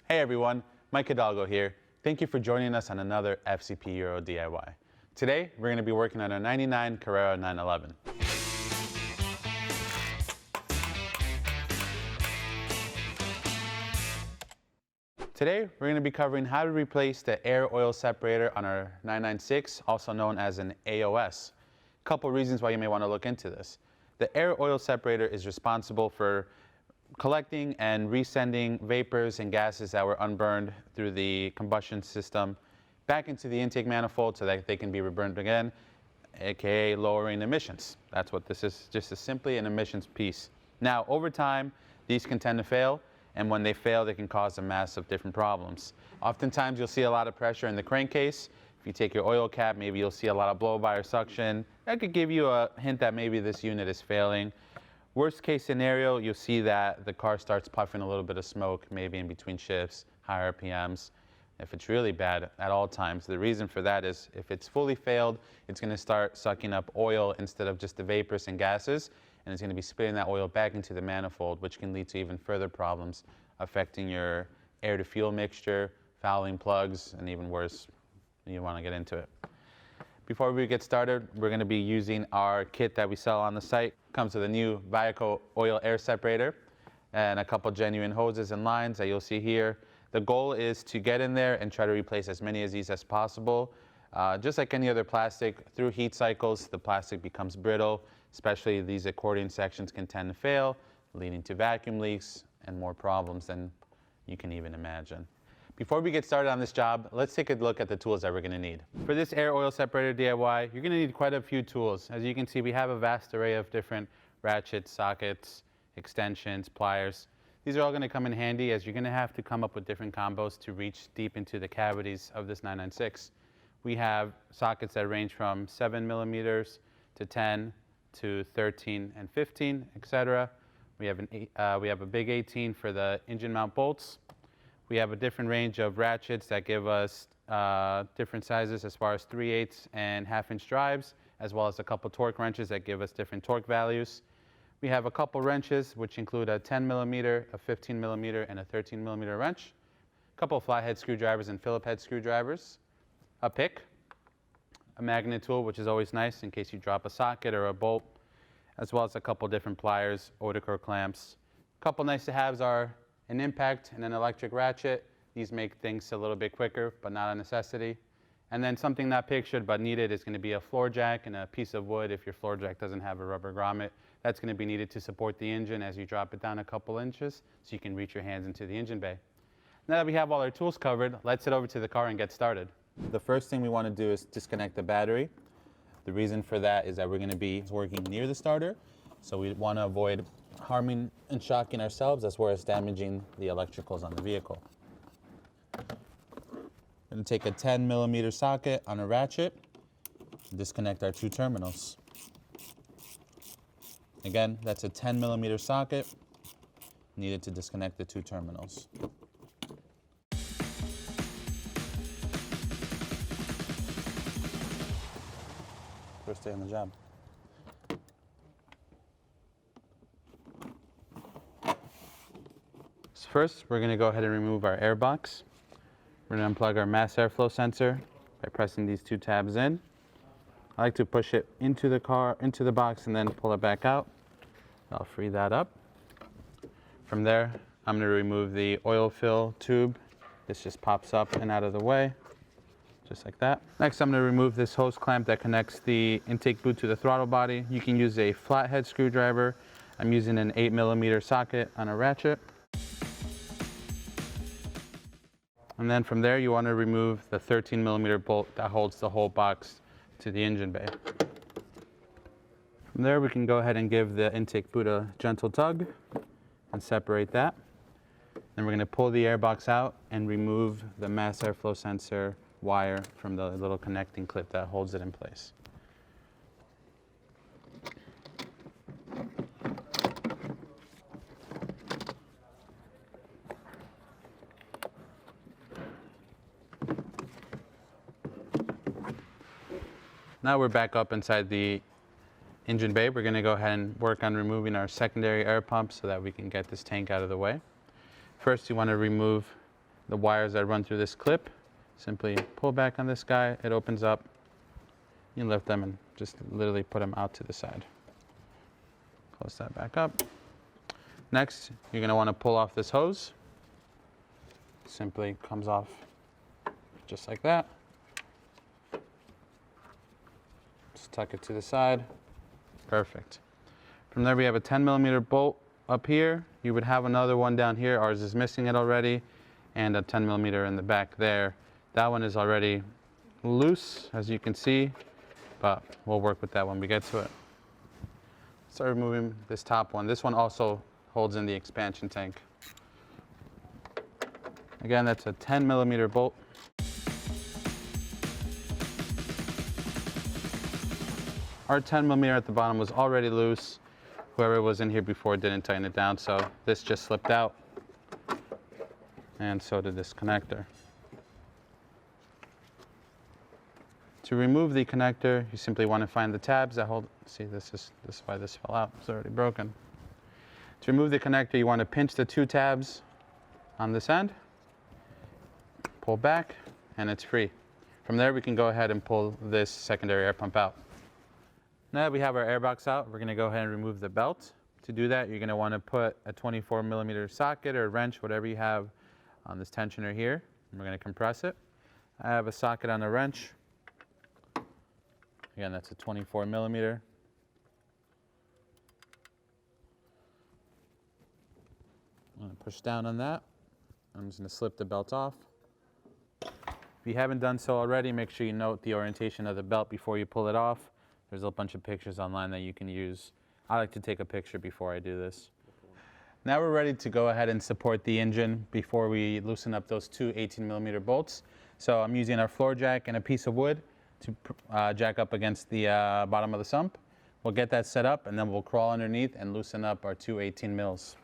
Hey everyone, Mike Hidalgo here. Thank you for joining us on another FCP Euro DIY. Today, we're going to be working on a 99 Carrera 911. Today, we're going to be covering how to replace the air oil separator on our 996, also known as an AOS. A couple reasons why you may want to look into this. The air oil separator is responsible for collecting and resending vapors and gases that were unburned through the combustion system back into the intake manifold so that they can be reburned again, aka lowering emissions. That's what this is, just simply an emissions piece. Now, over time, these can tend to fail, and when they fail, they can cause a mass of different problems. Oftentimes, you'll see a lot of pressure in the crankcase. If you take your oil cap, maybe you'll see a lot of blow-by or suction. That could give you a hint that maybe this unit is failing. Worst case scenario, you'll see that the car starts puffing a little bit of smoke, maybe in between shifts, high RPMs. If it's really bad at all times, the reason for that is if it's fully failed, it's going to start sucking up oil instead of just the vapors and gases, and it's going to be spitting that oil back into the manifold, which can lead to even further problems affecting your air-to-fuel mixture, fouling plugs, and even worse, you want to get into it. Before we get started, we're going to be using our kit that we sell on the site. It comes with a new Viaco oil air separator and a couple genuine hoses and lines that you'll see here. The goal is to get in there and try to replace as many of these as possible. Just like any other plastic, through heat cycles, the plastic becomes brittle, especially these accordion sections can tend to fail, leading to vacuum leaks and more problems than you can even imagine. Before we get started on this job, let's take a look at the tools that we're going to need. For this air oil separator DIY, you're going to need quite a few tools. As you can see, we have a vast array of different ratchets, sockets, extensions, pliers. These are all going to come in handy as you're going to have to come up with different combos to reach deep into the cavities of this 996. We have sockets that range from 7 millimeters to 10 to 13 and 15, etc. We have a big 18 for the engine mount bolts. We have a different range of ratchets that give us different sizes as far as 3/8 and 1/2-inch drives, as well as a couple torque wrenches that give us different torque values. We have a couple wrenches, which include a 10 millimeter, a 15 millimeter, and a 13 millimeter wrench. A couple flathead screwdrivers and Phillips head screwdrivers. A pick, a magnet tool, which is always nice in case you drop a socket or a bolt, as well as a couple different pliers, Oticor clamps. A couple nice to haves are an impact and an electric ratchet. These make things a little bit quicker, but not a necessity. And then something not pictured but needed is going to be a floor jack and a piece of wood if your floor jack doesn't have a rubber grommet. That's going to be needed to support the engine as you drop it down a couple inches so you can reach your hands into the engine bay. Now that we have all our tools covered, let's head over to the car and get started. The first thing we want to do is disconnect the battery. The reason for that is that we're going to be working near the starter, so we want to avoid harming and shocking ourselves as well as damaging the electricals on the vehicle. We're going to take a 10 millimeter socket on a ratchet and disconnect our two terminals. Again, that's a 10 millimeter socket needed to disconnect the two terminals. First day on the job. So first, we're going to go ahead and remove our air box. We're going to unplug our mass airflow sensor by pressing these two tabs in. I like to push it into the box and then pull it back out. I'll free that up. From there, I'm going to remove the oil fill tube. This just pops up and out of the way, just like that. Next, I'm going to remove this hose clamp that connects the intake boot to the throttle body. You can use a flathead screwdriver. I'm using an 8 millimeter socket on a ratchet. And then from there, you want to remove the 13 millimeter bolt that holds the whole box to the engine bay. From there, we can go ahead and give the intake boot a gentle tug and separate that. Then we're going to pull the airbox out and remove the mass airflow sensor wire from the little connecting clip that holds it in place. Now we're back up inside the engine bay. We're going to go ahead and work on removing our secondary air pump so that we can get this tank out of the way. First, you want to remove the wires that run through this clip. Simply pull back on this guy, it opens up. You lift them and just literally put them out to the side. Close that back up. Next, you're going to want to pull off this hose. Simply comes off just like that. Just tuck it to the side. Perfect. From there we have a 10mm bolt up here. You would have another one down here. Ours is missing it already. And a 10mm in the back there. That one is already loose, as you can see, but we'll work with that when we get to it. Start removing this top one. This one also holds in the expansion tank. Again, that's a 10mm bolt. Our 10mm at the bottom was already loose. Whoever was in here before didn't tighten it down, so this just slipped out. And so did this connector. To remove the connector, you simply want to find the tabs that hold, see this is why this fell out, it's already broken. To remove the connector, you want to pinch the two tabs on this end, pull back, and it's free. From there we can go ahead and pull this secondary air pump out. Now that we have our air box out, we're going to go ahead and remove the belt. To do that, you're going to want to put a 24mm socket or wrench, whatever you have, on this tensioner here. And we're going to compress it. I have a socket on a wrench. Again, that's a 24mm. I'm going to push down on that. I'm just going to slip the belt off. If you haven't done so already, make sure you note the orientation of the belt before you pull it off. There's a bunch of pictures online that you can use. I like to take a picture before I do this. Now we're ready to go ahead and support the engine before we loosen up those two 18mm bolts. So I'm using our floor jack and a piece of wood to jack up against the bottom of the sump. We'll get that set up and then we'll crawl underneath and loosen up our two 18mm.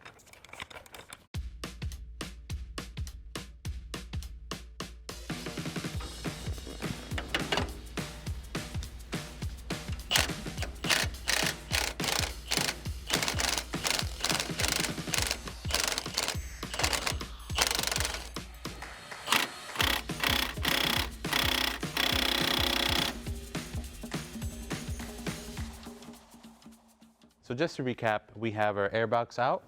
So just to recap, we have our air box out.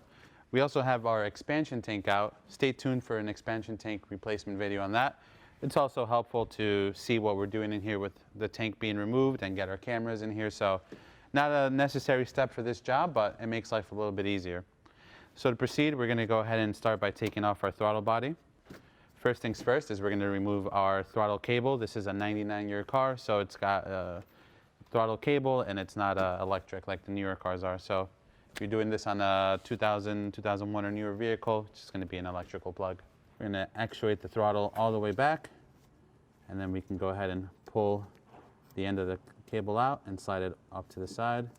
We also have our expansion tank out. Stay tuned for an expansion tank replacement video on that. It's also helpful to see what we're doing in here with the tank being removed and get our cameras in here. So not a necessary step for this job, but it makes life a little bit easier. So to proceed, we're going to go ahead and start by taking off our throttle body. First things first is we're going to remove our throttle cable. This is a 99-year car, so it's got throttle cable and it's not electric like the newer cars are. So if you're doing this on a 2000, 2001 or newer vehicle, it's just going to be an electrical plug. We're going to actuate the throttle all the way back, and then we can go ahead and pull the end of the cable out and slide it off to the side,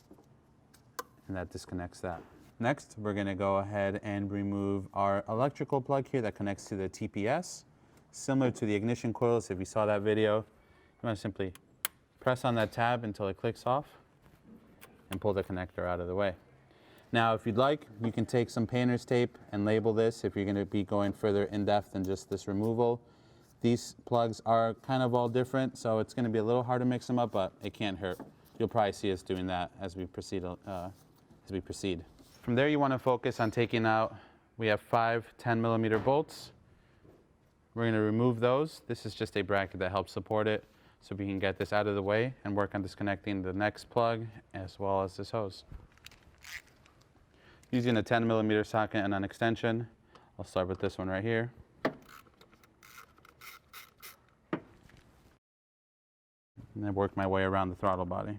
and that disconnects that. Next, we're going to go ahead and remove our electrical plug here that connects to the TPS. Similar to the ignition coils, if you saw that video, you want to simply press on that tab until it clicks off and pull the connector out of the way. Now, if you'd like, you can take some painter's tape and label this if you're going to be going further in depth than just this removal. These plugs are kind of all different, so it's going to be a little hard to mix them up, but it can't hurt. You'll probably see us doing that as we proceed. From there, you want to focus on taking out, we have 5 10mm bolts. We're going to remove those. This is just a bracket that helps support it, so we can get this out of the way and work on disconnecting the next plug as well as this hose. Using a 10mm socket and an extension, I'll start with this one right here. And then work my way around the throttle body.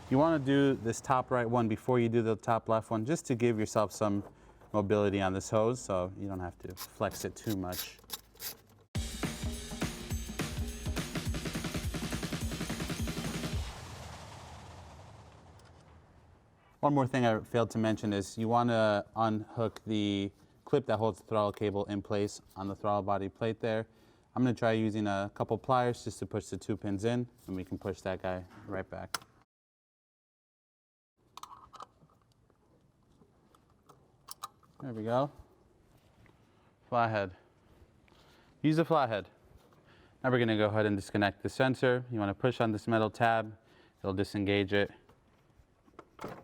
You want to do this top right one before you do the top left one, just to give yourself some mobility on this hose, so you don't have to flex it too much. One more thing I failed to mention is you want to unhook the clip that holds the throttle cable in place on the throttle body plate there. I'm going to try using a couple pliers just to push the 2 pins in, and we can push that guy right back. There we go. Flathead. Use the flathead. Now we're going to go ahead and disconnect the sensor. You want to push on this metal tab. It'll disengage it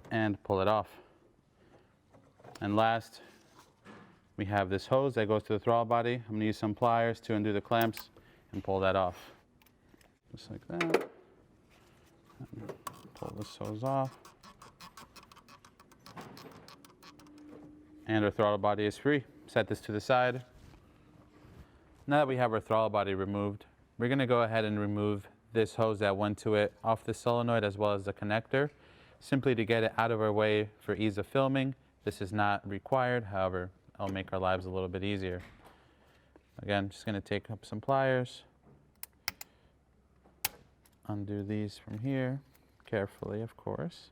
and pull it off. And last, we have this hose that goes to the throttle body. I'm going to use some pliers to undo the clamps and pull that off. Just like that. Pull this hose off. And our throttle body is free. Set this to the side. Now that we have our throttle body removed, we're going to go ahead and remove this hose that went to it off the solenoid as well as the connector, simply to get it out of our way for ease of filming. This is not required, however, it'll make our lives a little bit easier. Again, just going to take up some pliers, undo these from here, carefully of course.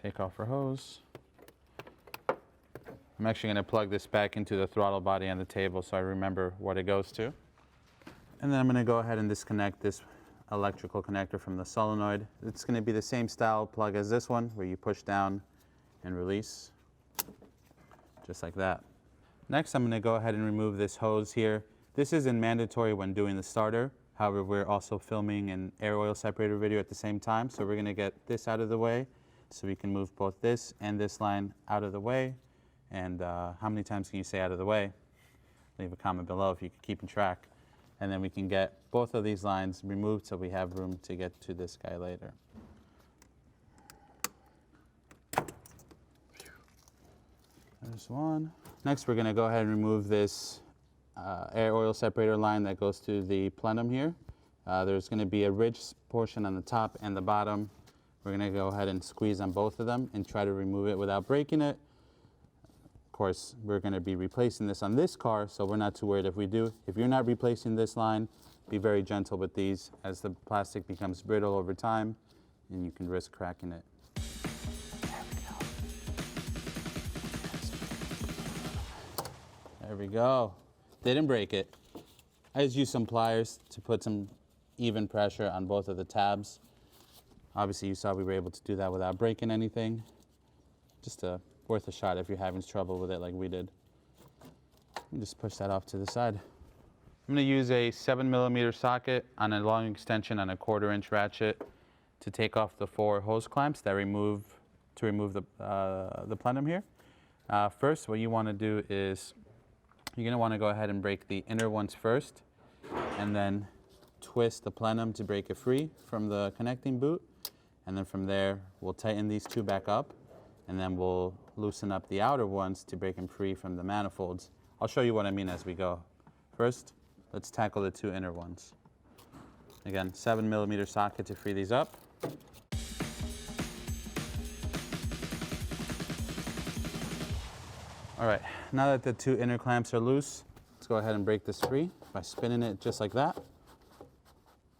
Take off our hose. I'm actually going to plug this back into the throttle body on the table so I remember what it goes to. And then I'm going to go ahead and disconnect this electrical connector from the solenoid. It's going to be the same style plug as this one, where you push down and release, just like that. Next, I'm going to go ahead and remove this hose here. This isn't mandatory when doing the starter. However, we're also filming an air oil separator video at the same time, so we're going to get this out of the way so we can move both this and this line out of the way. And how many times can you say out of the way? Leave a comment below if you can keep in track. And then we can get both of these lines removed so we have room to get to this guy later. There's one. Next, we're going to go ahead and remove this air oil separator line that goes to the plenum here. There's going to be a ridge portion on the top and the bottom. We're going to go ahead and squeeze on both of them and try to remove it without breaking it. Of course, we're going to be replacing this on this car, so we're not too worried if we do. If you're not replacing this line, be very gentle with these as the plastic becomes brittle over time and you can risk cracking it. There we go. Didn't break it. I just used some pliers to put some even pressure on both of the tabs. Obviously, you saw we were able to do that without breaking anything. Just worth a shot if you're having trouble with it like we did. And just push that off to the side. I'm going to use a 7mm socket on a long extension on a 1/4" ratchet to take off the 4 hose clamps that remove the plenum here. First, what you want to do is you're going to want to go ahead and break the inner ones first, and then twist the plenum to break it free from the connecting boot. And then from there, we'll tighten these 2 back up, and then we'll loosen up the outer ones to break them free from the manifolds. I'll show you what I mean as we go. First, let's tackle the 2 inner ones. Again, 7mm socket to free these up. All right, now that the 2 inner clamps are loose, let's go ahead and break this free by spinning it just like that.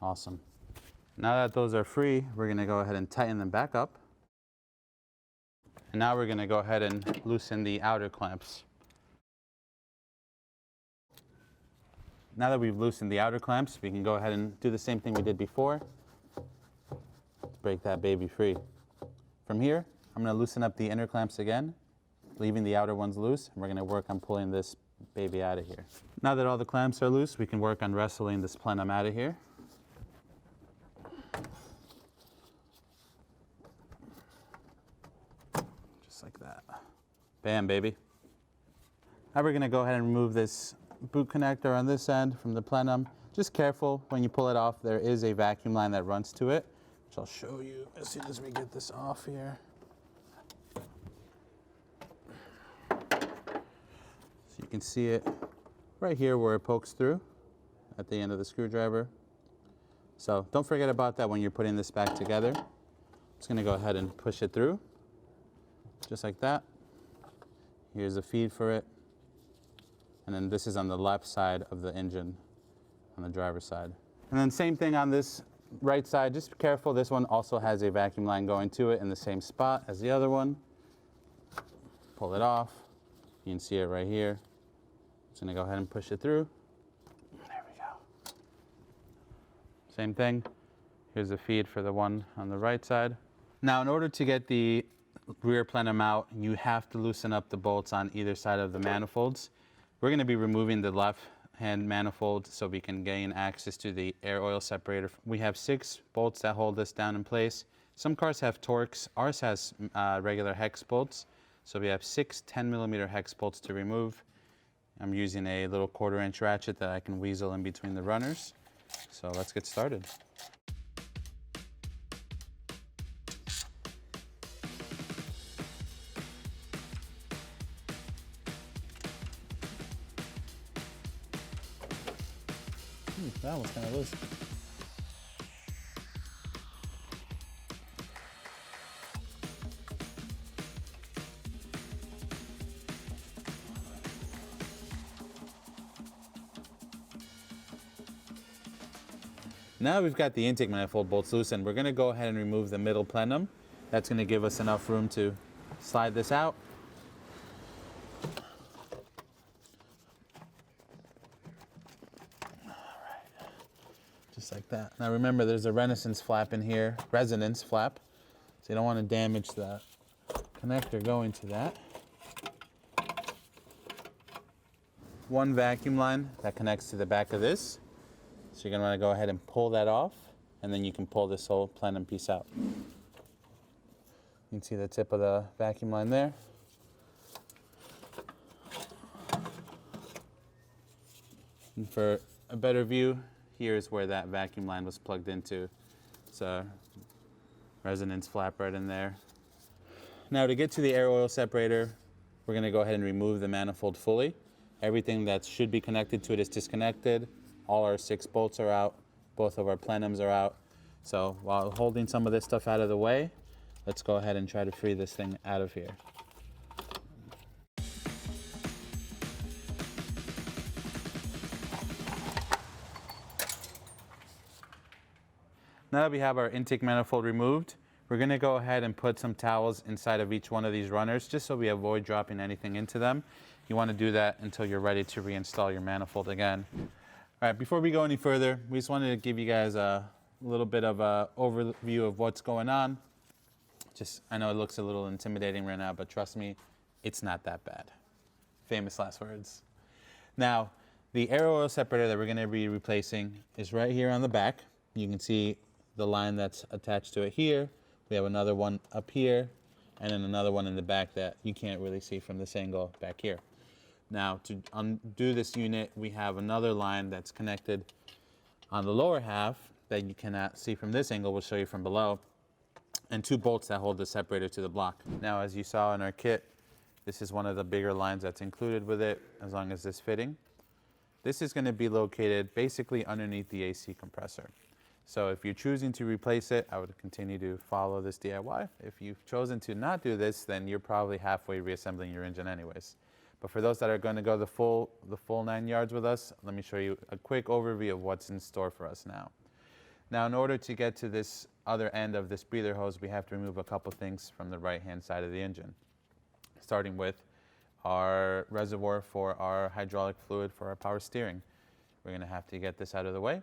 Awesome. Now that those are free, we're going to go ahead and tighten them back up. And now we're going to go ahead and loosen the outer clamps. Now that we've loosened the outer clamps, we can go ahead and do the same thing we did before. Let's break that baby free. From here, I'm going to loosen up the inner clamps again, leaving the outer ones loose, and we're going to work on pulling this baby out of here. Now that all the clamps are loose, we can work on wrestling this plenum out of here. Like that. Bam, baby. Now we're going to go ahead and remove this boot connector on this end from the plenum. Just careful when you pull it off. There is a vacuum line that runs to it, which I'll show you as soon as we get this off here. So you can see it right here where it pokes through at the end of the screwdriver. So don't forget about that when you're putting this back together. I'm just going to go ahead and push it through. Just like that. Here's the feed for it. And then this is on the left side of the engine, on the driver's side. And then same thing on this right side. Just be careful, this one also has a vacuum line going to it in the same spot as the other one. Pull it off. You can see it right here. Just gonna go ahead and push it through. There we go. Same thing. Here's the feed for the one on the right side. Now, in order to get the rear plenum out, you have to loosen up the bolts on either side of the manifolds. We're going to be removing the left-hand manifold so we can gain access to the air oil separator. We have 6 bolts that hold this down in place. Some cars have Torx. Ours has regular hex bolts. So we have 6 10mm hex bolts to remove. I'm using a little 1/4-inch ratchet that I can weasel in between the runners. So let's get started. That one's kind of loose. Now we've got the intake manifold bolts loosened. We're going to go ahead and remove the middle plenum. That's going to give us enough room to slide this out. Just like that. Now remember, there's a resonance flap in here, so you don't want to damage the connector going to that. One vacuum line that connects to the back of this. So you're going to want to go ahead and pull that off, and then you can pull this whole plenum piece out. You can see the tip of the vacuum line there. And for a better view, here's where that vacuum line was plugged into. It's a resonance flap right in there. Now to get to the air oil separator, we're going to go ahead and remove the manifold fully. Everything that should be connected to it is disconnected. All our 6 bolts are out. Both of our plenums are out. So while holding some of this stuff out of the way, let's go ahead and try to free this thing out of here. Now that we have our intake manifold removed, we're going to go ahead and put some towels inside of each one of these runners just so we avoid dropping anything into them. You want to do that until you're ready to reinstall your manifold again. All right, before we go any further, we just wanted to give you guys a little bit of an overview of what's going on. I know it looks a little intimidating right now, but trust me, it's not that bad. Famous last words. Now, the air oil separator that we're going to be replacing is right here on the back. You can see the line that's attached to it here. We have another one up here, and then another one in the back that you can't really see from this angle back here. Now, to undo this unit, we have another line that's connected on the lower half that you cannot see from this angle. We'll show you from below, and 2 bolts that hold the separator to the block. Now, as you saw in our kit, this is one of the bigger lines that's included with it, as long as this fitting. This is going to be located basically underneath the AC compressor. So if you're choosing to replace it, I would continue to follow this DIY. If you've chosen to not do this, then you're probably halfway reassembling your engine anyways. But for those that are going to go the full 9 yards with us, let me show you a quick overview of what's in store for us now. Now, in order to get to this other end of this breather hose, we have to remove a couple things from the right-hand side of the engine, starting with our reservoir for our hydraulic fluid for our power steering. We're going to have to get this out of the way,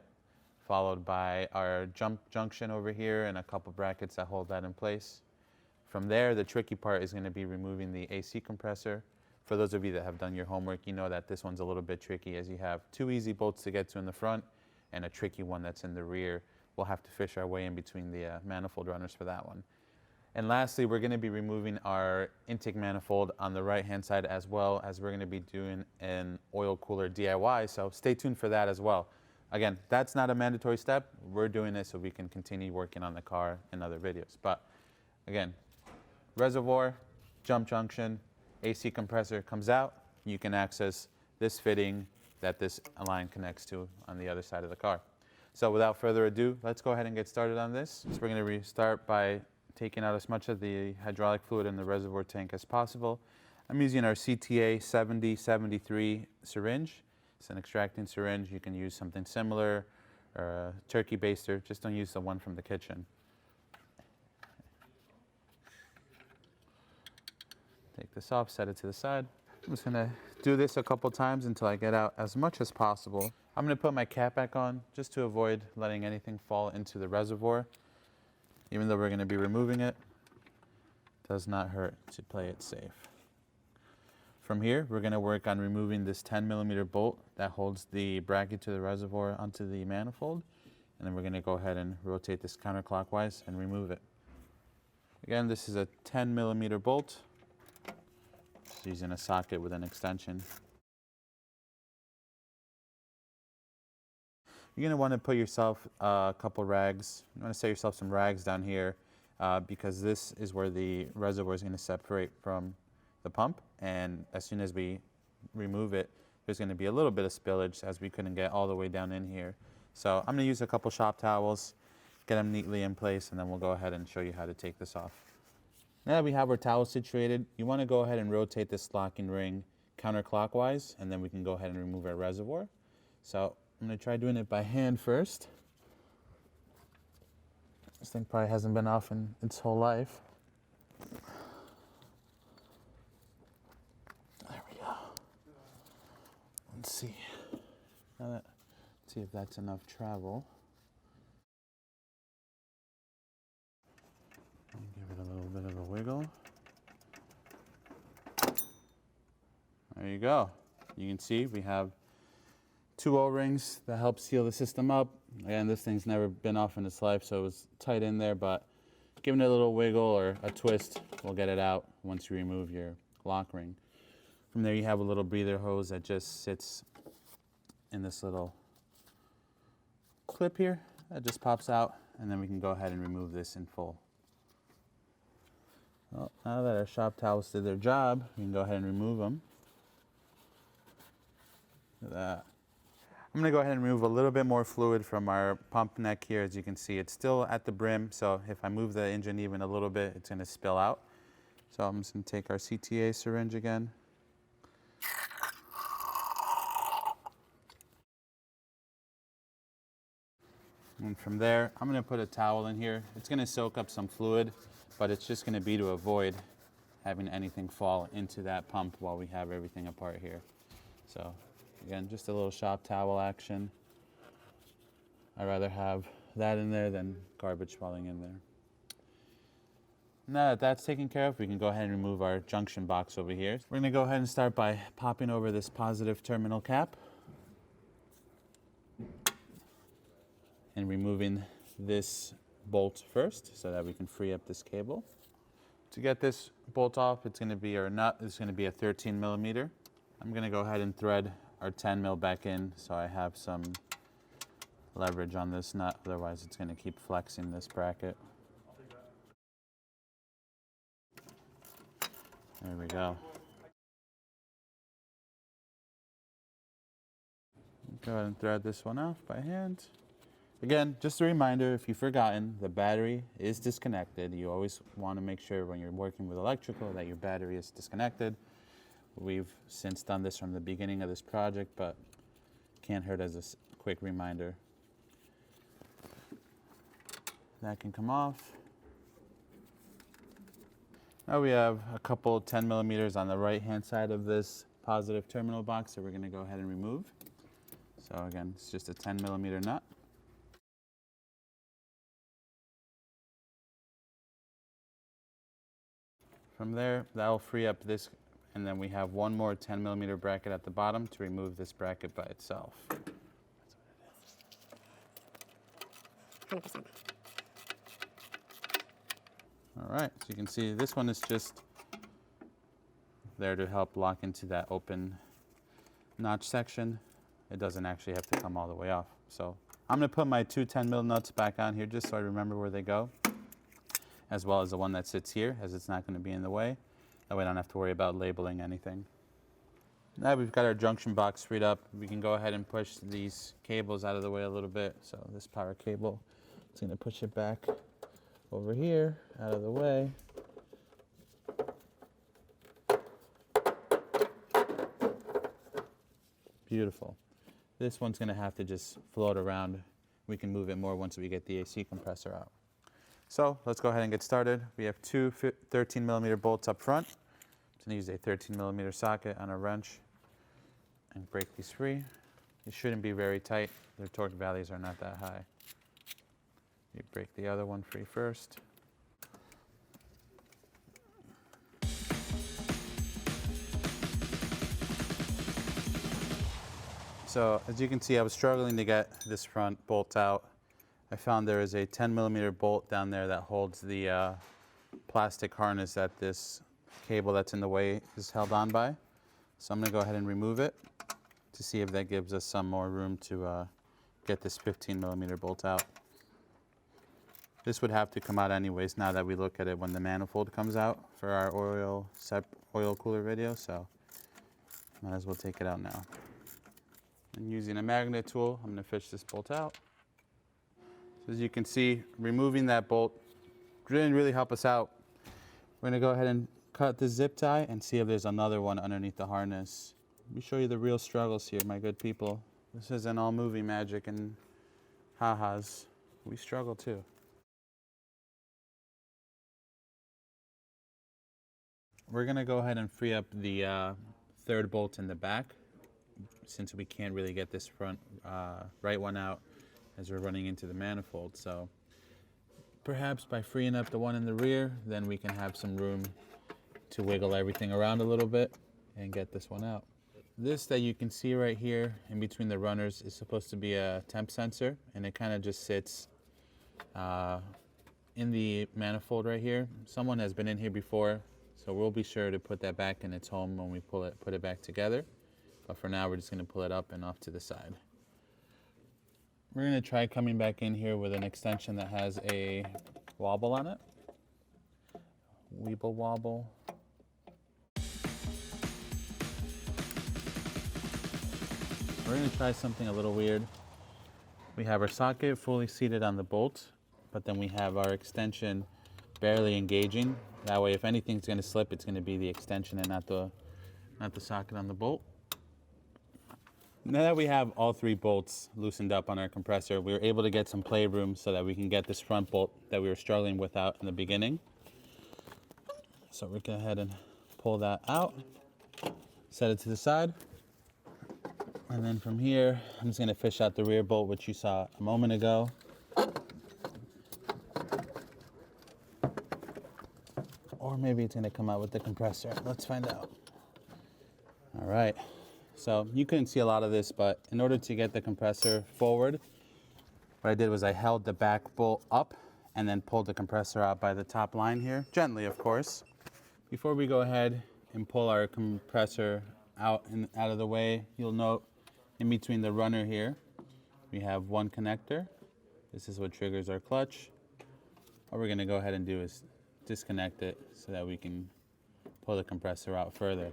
followed by our jump junction over here and a couple brackets that hold that in place. From there, the tricky part is going to be removing the AC compressor. For those of you that have done your homework, you know that this one's a little bit tricky, as you have 2 easy bolts to get to in the front and a tricky one that's in the rear. We'll have to fish our way in between the manifold runners for that one. And lastly, we're going to be removing our intake manifold on the right-hand side, as well as we're going to be doing an oil cooler DIY, so stay tuned for that as well. Again, that's not a mandatory step. We're doing this so we can continue working on the car in other videos. But again, reservoir, jump junction, AC compressor comes out. You can access this fitting that this line connects to on the other side of the car. So without further ado, let's go ahead and get started on this. So we're going to restart by taking out as much of the hydraulic fluid in the reservoir tank as possible. I'm using our CTA 7073 syringe. It's an extracting syringe. You can use something similar, or a turkey baster. Just don't use the one from the kitchen. Take this off, set it to the side. I'm just gonna do this a couple times until I get out as much as possible. I'm gonna put my cap back on just to avoid letting anything fall into the reservoir, even though we're gonna be removing it. does not hurt to play it safe. From here, we're going to work on removing this 10mm bolt that holds the bracket to the reservoir onto the manifold. And then we're going to go ahead and rotate this counterclockwise and remove it. Again, this is a 10mm bolt. Just using a socket with an extension. You're going to want to put yourself a couple rags. You want to set yourself some rags down here because this is where the reservoir is going to separate from the pump, and as soon as we remove it, there's going to be a little bit of spillage as we couldn't get all the way down in here. So I'm going to use a couple shop towels, get them neatly in place, and then we'll go ahead and show you how to take this off. Now that we have our towel situated, you want to go ahead and rotate this locking ring counterclockwise, and then we can go ahead and remove our reservoir. So I'm going to try doing it by hand first. This thing probably hasn't been off in its whole life. Let's see. Let's see if that's enough travel. Give it a little bit of a wiggle. There you go. You can see we have 2 O-rings that help seal the system up. Again, this thing's never been off in its life, so it was tight in there, but giving it a little wiggle or a twist will get it out once you remove your lock ring. From there, you have a little breather hose that just sits in this little clip here that just pops out, and then we can go ahead and remove this in full. Well, now that our shop towels did their job, we can go ahead and remove them. Look at that. I'm going to go ahead and remove a little bit more fluid from our pump neck here. As you can see, it's still at the brim, so if I move the engine even a little bit, it's going to spill out. So I'm just going to take our CTA syringe again. And from there, I'm going to put a towel in here. It's going to soak up some fluid, but it's just going to be to avoid having anything fall into that pump while we have everything apart here. So again, just a little shop towel action. I'd rather have that in there than garbage falling in there. Now that that's taken care of, we can go ahead and remove our junction box over here. We're going to go ahead and start by popping over this positive terminal cap and removing this bolt first so that we can free up this cable. To get this bolt off, it's going to be our nut. It's going to be a 13mm. I'm going to go ahead and thread our 10mm back in so I have some leverage on this nut, otherwise it's going to keep flexing this bracket. There we go. Go ahead and thread this one off by hand. Again, just a reminder, if you've forgotten, the battery is disconnected. You always want to make sure when you're working with electrical that your battery is disconnected. We've since done this from the beginning of this project, but can't hurt as a quick reminder. That can come off. Now we have a couple 10mm on the right-hand side of this positive terminal box that we're going to go ahead and remove. So again, it's just a 10mm nut. From there, that'll free up this, and then we have one more 10mm bracket at the bottom to remove this bracket by itself. 100%. All right, so you can see this one is just there to help lock into that open notch section. It doesn't actually have to come all the way off. So I'm going to put my 2 10mm nuts back on here just so I remember where they go, as well as the one that sits here, as it's not going to be in the way. That way I don't have to worry about labeling anything. Now we've got our junction box freed up, we can go ahead and push these cables out of the way a little bit. So this power cable, it's going to push it back over here, out of the way. Beautiful. This one's going to have to just float around. We can move it more once we get the AC compressor out. So let's go ahead and get started. We have 2 13mm bolts up front. I'm going to use a 13mm socket on a wrench and break these free. They shouldn't be very tight. Their torque values are not that high. You break the other one free first. So as you can see, I was struggling to get this front bolt out. I found there is a 10mm bolt down there that holds the plastic harness that this cable that's in the way is held on by. So I'm going to go ahead and remove it to see if that gives us some more room to get this 15mm bolt out. This would have to come out anyways now that we look at it when the manifold comes out for our oil cooler video, so might as well take it out now. And using a magnet tool, I'm going to fish this bolt out. So as you can see, removing that bolt didn't really help us out. We're going to go ahead and cut the zip tie and see if there's another one underneath the harness. Let me show you the real struggles here, my good people. This isn't all movie magic and ha-has. We struggle too. We're going to go ahead and free up the third bolt in the back, since we can't really get this front right one out as we're running into the manifold. So perhaps by freeing up the one in the rear, then we can have some room to wiggle everything around a little bit and get this one out. This that you can see right here in between the runners is supposed to be a temp sensor, and it kind of just sits in the manifold right here. Someone has been in here before, so we'll be sure to put that back in its home when we put it back together. But for now, we're just going to pull it up and off to the side. We're going to try coming back in here with an extension that has a wobble on it. Weeble wobble. We're going to try something a little weird. We have our socket fully seated on the bolt, but then we have our extension barely engaging. That way, if anything's going to slip, it's going to be the extension and not the socket on the bolt. Now that we have all three bolts loosened up on our compressor, we were able to get some playroom so that we can get this front bolt that we were struggling with out in the beginning. So we're going to go ahead and pull that out, set it to the side. And then from here, I'm just going to fish out the rear bolt, which you saw a moment ago. Or maybe it's going to come out with the compressor. Let's find out. All right. So you couldn't see a lot of this, but in order to get the compressor forward, what I did was I held the back bolt up and then pulled the compressor out by the top line here, gently of course. Before we go ahead and pull our compressor out of the way, you'll note in between the runner here, we have one connector. This is what triggers our clutch. What we're gonna go ahead and do is disconnect it so that we can pull the compressor out further.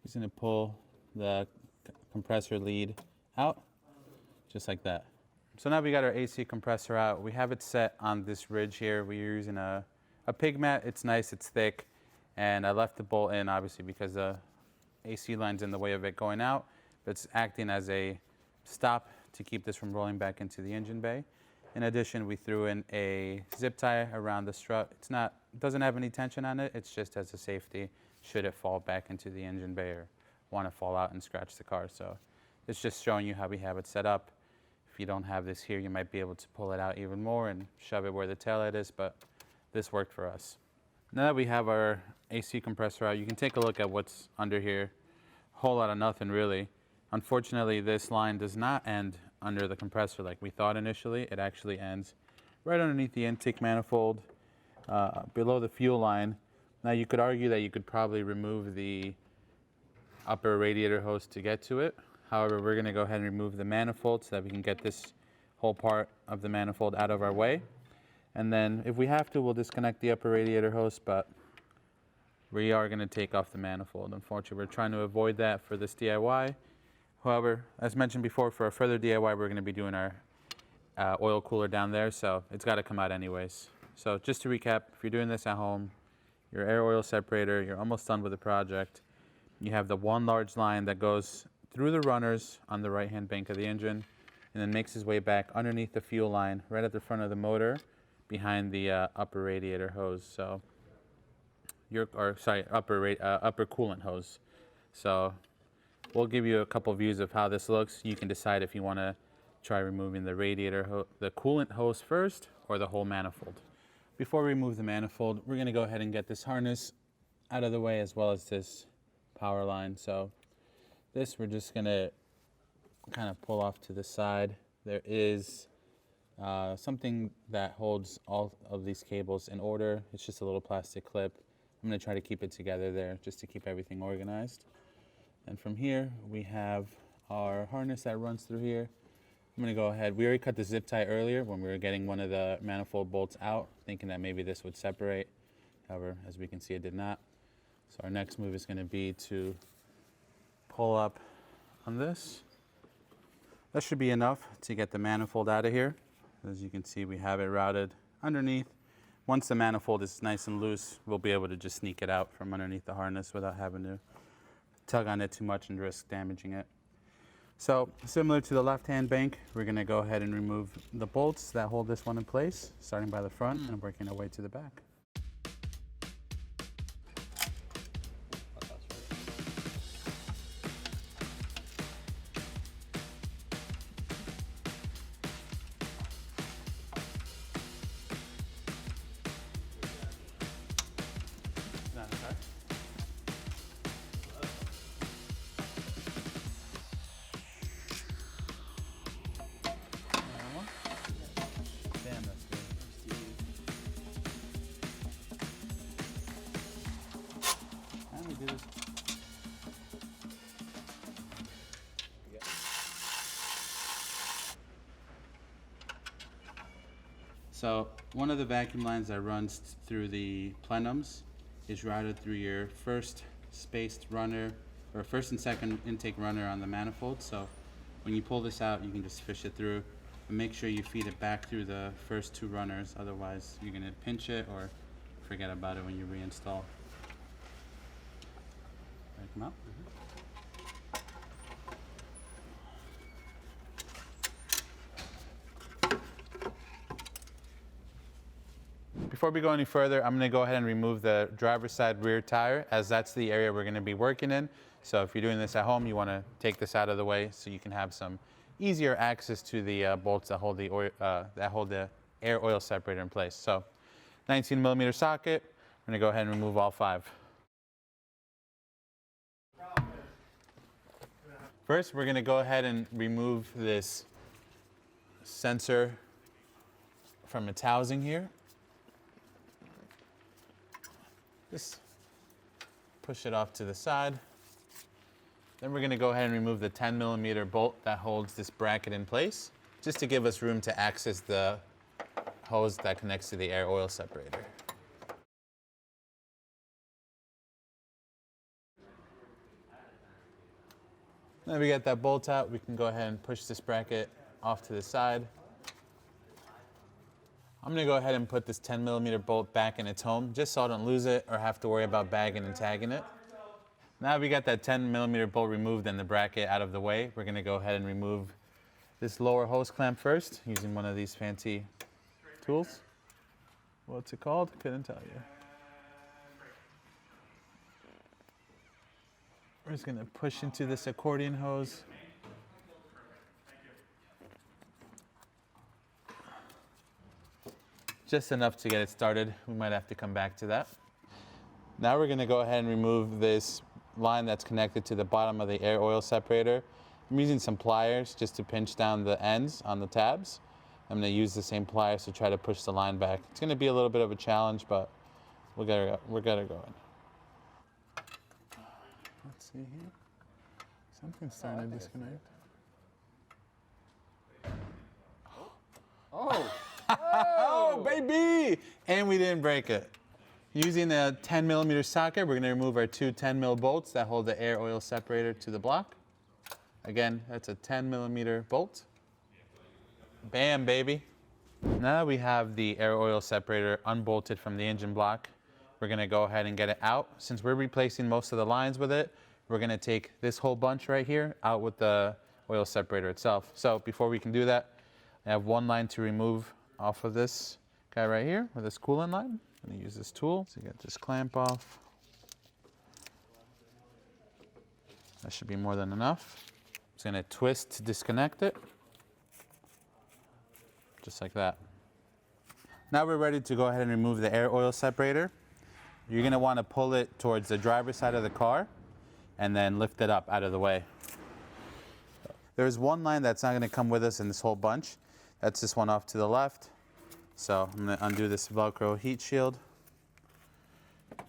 Just gonna pull the compressor lead out, just like that. So now we got our AC compressor out. We have it set on this ridge here. We're using a pig mat. It's nice, it's thick, and I left the bolt in obviously because the AC line's in the way of it going out, but it's acting as a stop to keep this from rolling back into the engine bay. In addition, we threw in a zip tie around the strut. It doesn't have any tension on it. It's just as a safety should it fall back into the engine bay or want to fall out and scratch the car. So it's just showing you how we have it set up. If you don't have this here, you might be able to pull it out even more and shove it where the taillight is, but this worked for us. Now that we have our AC compressor out, you can take a look at what's under here. A whole lot of nothing really. Unfortunately, this line does not end under the compressor like we thought initially. It actually ends right underneath the intake manifold, below the fuel line. Now you could argue that you could probably remove the upper radiator hose to get to it. However, we're going to go ahead and remove the manifold so that we can get this whole part of the manifold out of our way. And then if we have to, we'll disconnect the upper radiator hose, but we are going to take off the manifold. Unfortunately, we're trying to avoid that for this DIY. However, as mentioned before, for a further DIY, we're going to be doing our oil cooler down there, so it's got to come out anyways. So just to recap, if you're doing this at home, your air oil separator, you're almost done with the project. You have the one large line that goes through the runners on the right-hand bank of the engine and then makes its way back underneath the fuel line right at the front of the motor behind the upper radiator hose. So upper coolant hose. So we'll give you a couple views of how this looks. You can decide if you want to try removing the the coolant hose first or the whole manifold. Before we remove the manifold, we're going to go ahead and get this harness out of the way as well as this power line. So this we're just going to kind of pull off to the side, there is something that holds all of these cables in order. It's just a little plastic clip. I'm going to try to keep it together there just to keep everything organized. And from here, we have our harness that runs through here. I'm going to go ahead. We already cut the zip tie earlier when we were getting one of the manifold bolts out, thinking that maybe this would separate. However, as we can see, it did not. So our next move is going to be to pull up on this. That should be enough to get the manifold out of here. As you can see, we have it routed underneath. Once the manifold is nice and loose, we'll be able to just sneak it out from underneath the harness without having to tug on it too much and risk damaging it. So similar to the left-hand bank, we're going to go ahead and remove the bolts that hold this one in place, starting by the front and working our way to the back. So one of the vacuum lines that runs through the plenums is routed through your first spaced runner, or first and second intake runner on the manifold. So when you pull this out, you can just fish it through and make sure you feed it back through the first two runners. Otherwise, you're going to pinch it or forget about it when you reinstall. Break them out. Before we go any further, I'm going to go ahead and remove the driver's side rear tire, as that's the area we're going to be working in. So if you're doing this at home, you want to take this out of the way so you can have some easier access to the bolts that hold the air oil separator in place. So 19mm socket, I'm going to go ahead and remove all 5. First, we're going to go ahead and remove this sensor from its housing here. Just push it off to the side. Then we're going to go ahead and remove the 10mm bolt that holds this bracket in place, just to give us room to access the hose that connects to the air oil separator. Now we get that bolt out, we can go ahead and push this bracket off to the side. I'm going to go ahead and put this 10mm bolt back in its home, just so I don't lose it or have to worry about bagging and tagging it. Now we got that 10mm bolt removed and the bracket out of the way, we're going to go ahead and remove this lower hose clamp first, using one of these fancy tools. What's it called? Couldn't tell you. We're just going to push into this accordion hose. Just enough to get it started. We might have to come back to that. Now we're going to go ahead and remove this line that's connected to the bottom of the air oil separator. I'm using some pliers just to pinch down the ends on the tabs. I'm going to use the same pliers to try to push the line back. It's going to be a little bit of a challenge, but we'll get it going. Let's see here. Something's starting to disconnect. Oh! Oh, baby! And we didn't break it. Using a 10mm socket, we're going to remove our two 10mm bolts that hold the air oil separator to the block. Again, that's a 10mm bolt. Bam, baby. Now we have the air oil separator unbolted from the engine block. We're going to go ahead and get it out. Since we're replacing most of the lines with it, we're going to take this whole bunch right here out with the oil separator itself. So before we can do that, I have one line to remove off of this guy right here with this coolant line. I'm going to use this tool to get this clamp off. That should be more than enough. I'm just going to twist to disconnect it. Just like that. Now we're ready to go ahead and remove the air oil separator. You're going to want to pull it towards the driver's side of the car and then lift it up out of the way. There's one line that's not going to come with us in this whole bunch. That's this one off to the left. So I'm going to undo this Velcro heat shield.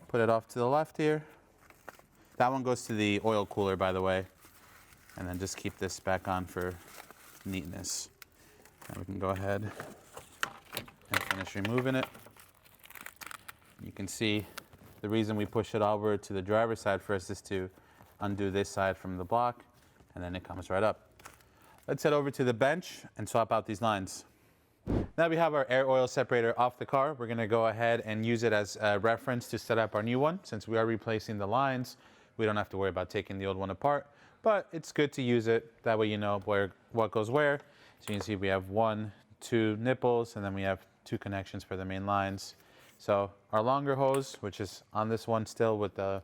Put it off to the left here. That one goes to the oil cooler, by the way. And then just keep this back on for neatness. And we can go ahead and finish removing it. You can see the reason we push it over to the driver's side first is to undo this side from the block, and then it comes right up. Let's head over to the bench and swap out these lines. Now we have our air oil separator off the car. We're going to go ahead and use it as a reference to set up our new one. Since we are replacing the lines, we don't have to worry about taking the old one apart, but it's good to use it. That way you know what goes where. So you can see we have 1, 2 nipples, and then we have 2 connections for the main lines. So our longer hose, which is on this one still with a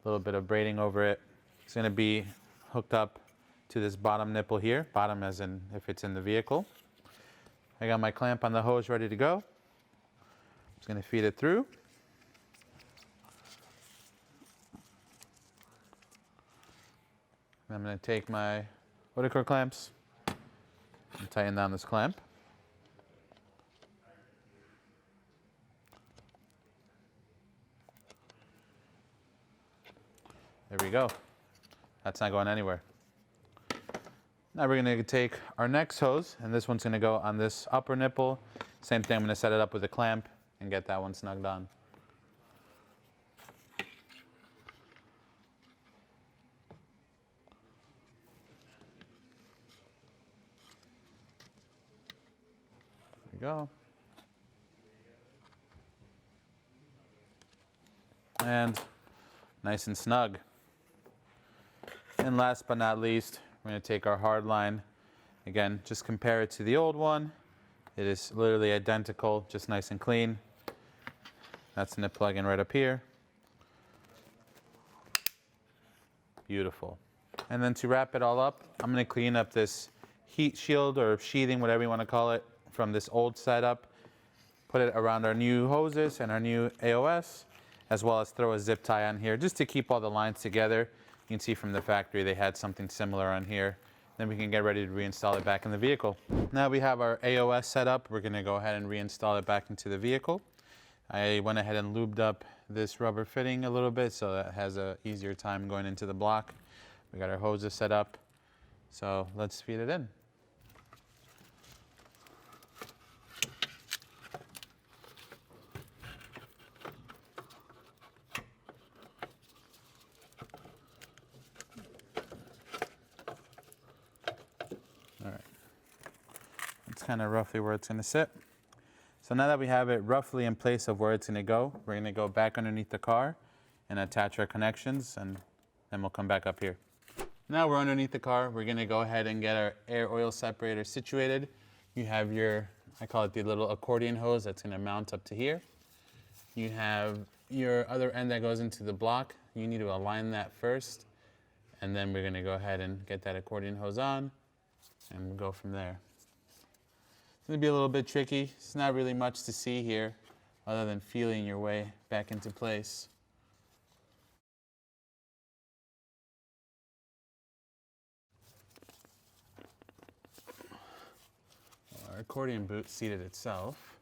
little bit of braiding over it, it's going to be hooked up to this bottom nipple here, bottom as in if it's in the vehicle. I got my clamp on the hose ready to go. Just going to feed it through. And I'm going to take my Whittaker clamps and tighten down this clamp. There we go. That's not going anywhere. Now we're going to take our next hose, and this one's going to go on this upper nipple. Same thing, I'm going to set it up with a clamp and get that one snugged on. There we go. And nice and snug. And last but not least, we're going to take our hard line. Again, just compare it to the old one. It is literally identical, just nice and clean. That's going to plug in right up here. Beautiful. And then to wrap it all up, I'm going to clean up this heat shield or sheathing, whatever you want to call it, from this old setup. Put it around our new hoses and our new AOS, as well as throw a zip tie on here just to keep all the lines together. You can see from the factory they had something similar on here. Then we can get ready to reinstall it back in the vehicle. Now we have our AOS set up. We're going to go ahead and reinstall it back into the vehicle. I went ahead and lubed up this rubber fitting a little bit so that it has an easier time going into the block. We got our hoses set up, so let's feed it in. Kind of roughly where it's going to sit. So now that we have it roughly in place of where it's going to go, we're going to go back underneath the car and attach our connections, and then we'll come back up here. Now we're underneath the car. We're going to go ahead and get our air oil separator situated. You have your, I call it the little accordion hose that's going to mount up to here. You have your other end that goes into the block. You need to align that first, and then we're going to go ahead and get that accordion hose on, and we'll go from there. It's going to be a little bit tricky. It's not really much to see here other than feeling your way back into place. Our accordion boot seated itself.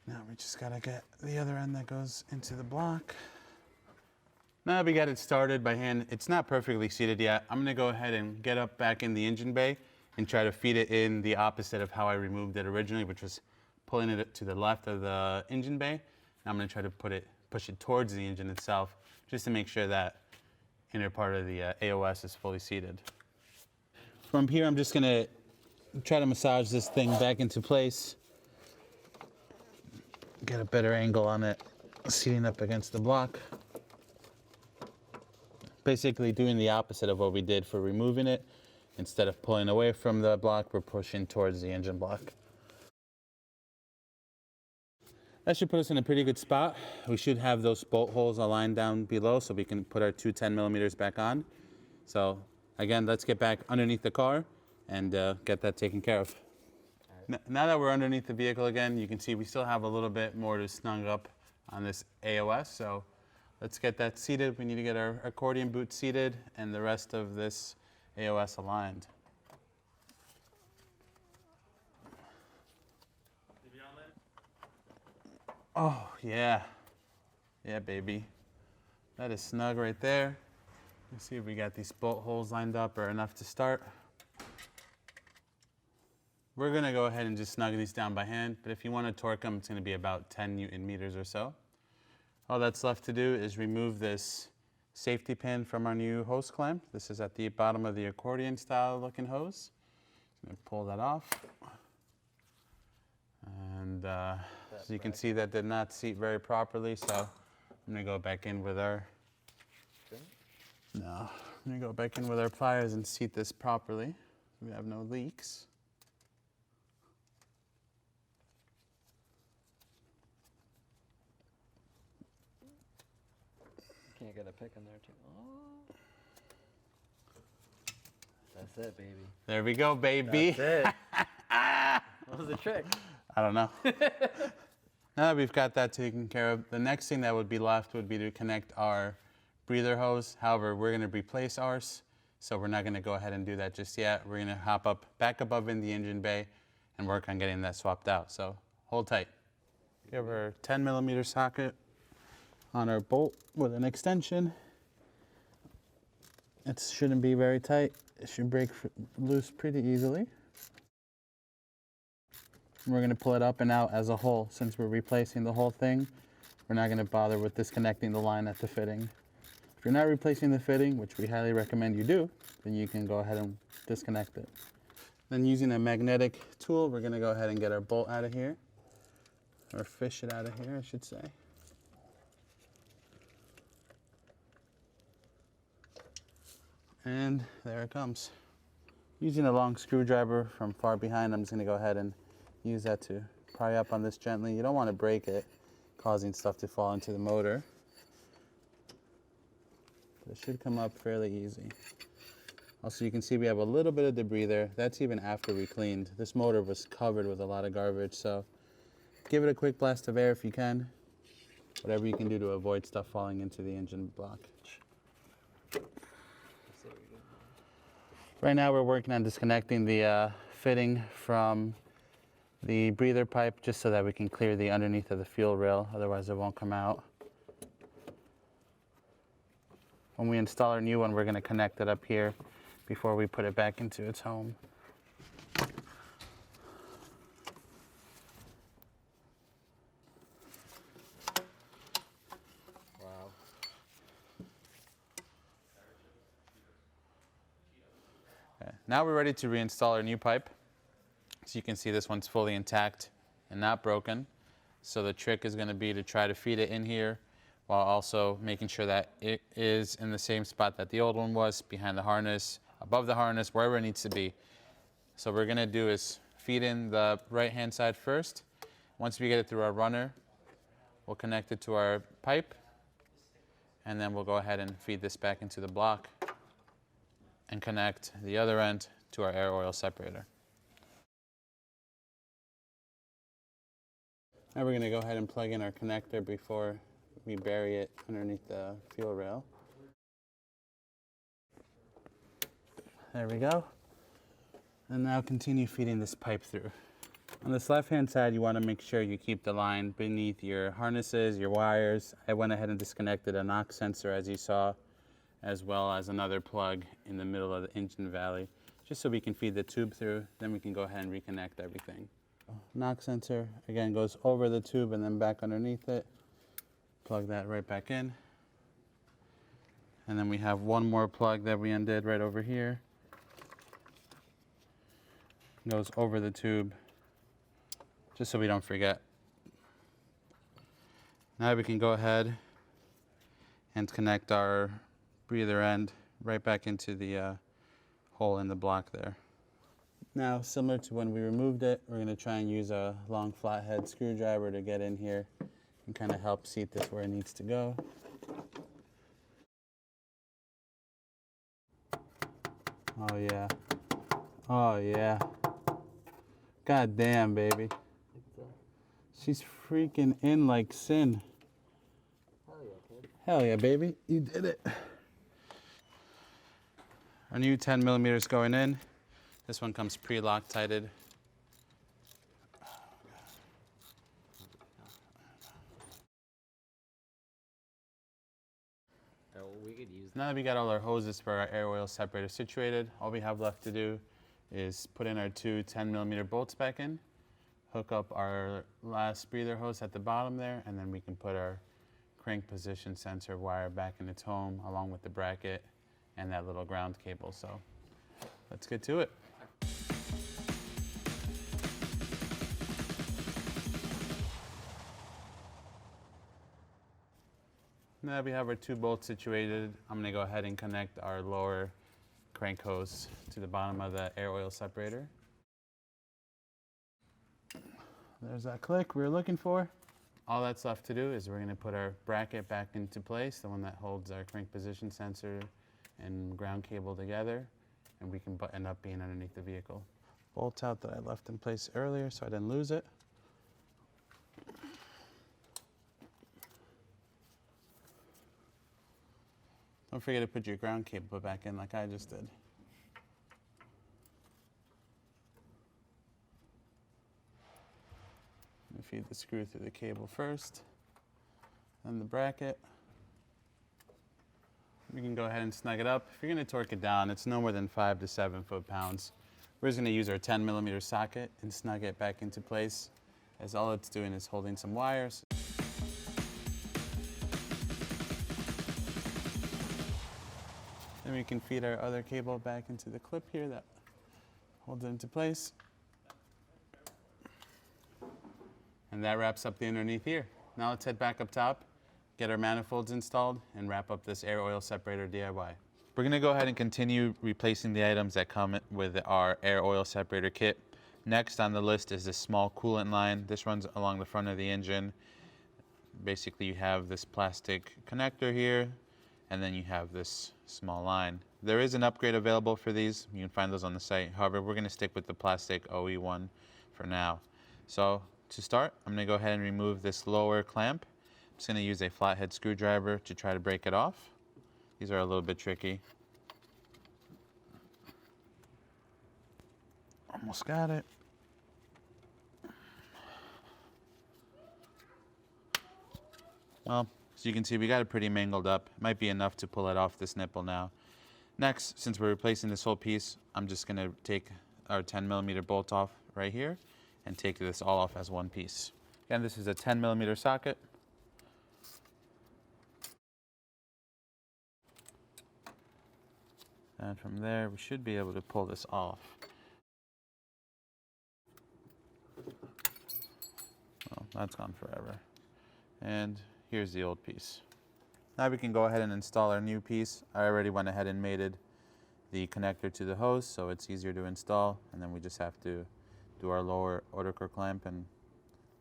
Now we just got to get the other end that goes into the block. Now we got it started by hand. It's not perfectly seated yet. I'm going to go ahead and get up back in the engine bay and try to feed it in the opposite of how I removed it originally, which was pulling it to the left of the engine bay. Now I'm going to try to push it towards the engine itself, just to make sure that inner part of the AOS is fully seated. From here, I'm just going to try to massage this thing back into place, get a better angle on it, seating up against the block. Basically doing the opposite of what we did for removing it. Instead of pulling away from the block, we're pushing towards the engine block. That should put us in a pretty good spot. We should have those bolt holes aligned down below so we can put our two 10 millimeters back on. So again, let's get back underneath the car and get that taken care of. Now that we're underneath the vehicle again, you can see we still have a little bit more to snug up on this AOS. So let's get that seated. We need to get our accordion boot seated and the rest of this AOS aligned. Oh, yeah. Yeah, baby. That is snug right there. Let's see if we got these bolt holes lined up or enough to start. We're gonna go ahead and just snug these down by hand, but if you wanna torque them, it's gonna be about 10 Newton meters or so. All that's left to do is remove this safety pin from our new hose clamp. This is at the bottom of the accordion style looking hose. I'm gonna pull that off. And so you can see that did not seat very properly, so I'm gonna go back in with our, I'm gonna go back in with our pliers and seat this properly. So we have no leaks. Can't get a pick in there too. Oh. That's it, baby. There we go, baby. That's it. What was the trick? I don't know. Now that we've got that taken care of, the next thing that would be left would be to connect our breather hose. However, we're gonna replace ours, so we're not gonna go ahead and do that just yet. We're gonna hop up, back above in the engine bay and work on getting that swapped out. So hold tight. We have our 10 millimeter socket on our bolt with an extension. It shouldn't be very tight. It should break loose pretty easily. We're going to pull it up and out as a whole. Since we're replacing the whole thing, we're not going to bother with disconnecting the line at the fitting. If you're not replacing the fitting, which we highly recommend you do, then you can go ahead and disconnect it. Then using a magnetic tool, we're going to go ahead and get our bolt out of here, or fish it out of here, I should say. And there it comes. Using a long screwdriver from far behind, I'm just gonna go ahead and use that to pry up on this gently. You don't want to break it, causing stuff to fall into the motor. But it should come up fairly easy. Also, you can see we have a little bit of debris there. That's even after we cleaned. This motor was covered with a lot of garbage, so give it a quick blast of air if you can. Whatever you can do to avoid stuff falling into the engine block. Right now we're working on disconnecting the fitting from the breather pipe just so that we can clear the underneath of the fuel rail, otherwise it won't come out. When we install our new one, we're going to connect it up here before we put it back into its home. Now we're ready to reinstall our new pipe. So you can see this one's fully intact and not broken. So the trick is going to be to try to feed it in here while also making sure that it is in the same spot that the old one was, behind the harness, above the harness, wherever it needs to be. So what we're going to do is feed in the right hand side first. Once we get it through our runner, we'll connect it to our pipe, and then we'll go ahead and feed this back into the block and connect the other end to our air oil separator. Now we're going to go ahead and plug in our connector before we bury it underneath the fuel rail. There we go. And now continue feeding this pipe through. On this left-hand side, you want to make sure you keep the line beneath your harnesses, your wires. I went ahead and disconnected a knock sensor, as you saw, as well as another plug in the middle of the engine valley, just so we can feed the tube through. Then we can go ahead and reconnect everything. Knock sensor, again, goes over the tube and then back underneath it. Plug that right back in. And then we have one more plug that we undid right over here. Goes over the tube, just so we don't forget. Now we can go ahead and connect our breather end right back into the hole in the block there. Now, similar to when we removed it, we're going to try and use a long flathead screwdriver to get in here and kind of help seat this where it needs to go. Oh yeah. Oh yeah. God damn, baby. She's freaking in like sin. Hell yeah, kid. Hell yeah, baby. You did it. Our new 10 millimeters going in. This one comes pre-Loctited. We could use Now that we got all our hoses for our air oil separator situated, all we have left to do is put in our two 10 millimeter bolts back in, hook up our last breather hose at the bottom there, and then we can put our crank position sensor wire back in its home along with the bracket and that little ground cable. So let's get to it. Now that we have our two bolts situated, I'm going to go ahead and connect our lower crank hose to the bottom of the air oil separator. There's that click we were looking for. All that's left to do is we're going to put our bracket back into place, the one that holds our crank position sensor and ground cable together, and we can end up being underneath the vehicle. Bolt out that I left in place earlier so I didn't lose it. Don't forget to put your ground cable back in like I just did. Feed the screw through the cable first, then the bracket. We can go ahead and snug it up. If you're going to torque it down, it's no more than 5 to 7 foot-pounds. We're just going to use our 10 millimeter socket and snug it back into place, as all it's doing is holding some wires. Then we can feed our other cable back into the clip here that holds it into place. And that wraps up the underneath here. Now let's head back up top, get our manifolds installed, and wrap up this air oil separator DIY. We're gonna go ahead and continue replacing the items that come with our air oil separator kit. Next on the list is this small coolant line. This runs along the front of the engine. Basically you have this plastic connector here, and then you have this small line. There is an upgrade available for these. You can find those on the site. However, we're gonna stick with the plastic OE one for now. So to start, I'm going to go ahead and remove this lower clamp. I'm just going to use a flathead screwdriver to try to break it off. These are a little bit tricky. Almost got it. Well, as you can see, we got it pretty mangled up. It might be enough to pull it off this nipple now. Next, since we're replacing this whole piece, I'm just going to take our 10 millimeter bolt off right here and take this all off as one piece. Again, this is a 10 millimeter socket. And from there, we should be able to pull this off. Well, that's gone forever. And here's the old piece. Now we can go ahead and install our new piece. I already went ahead and mated the connector to the hose, so it's easier to install, and then we just have to do our lower outer core clamp and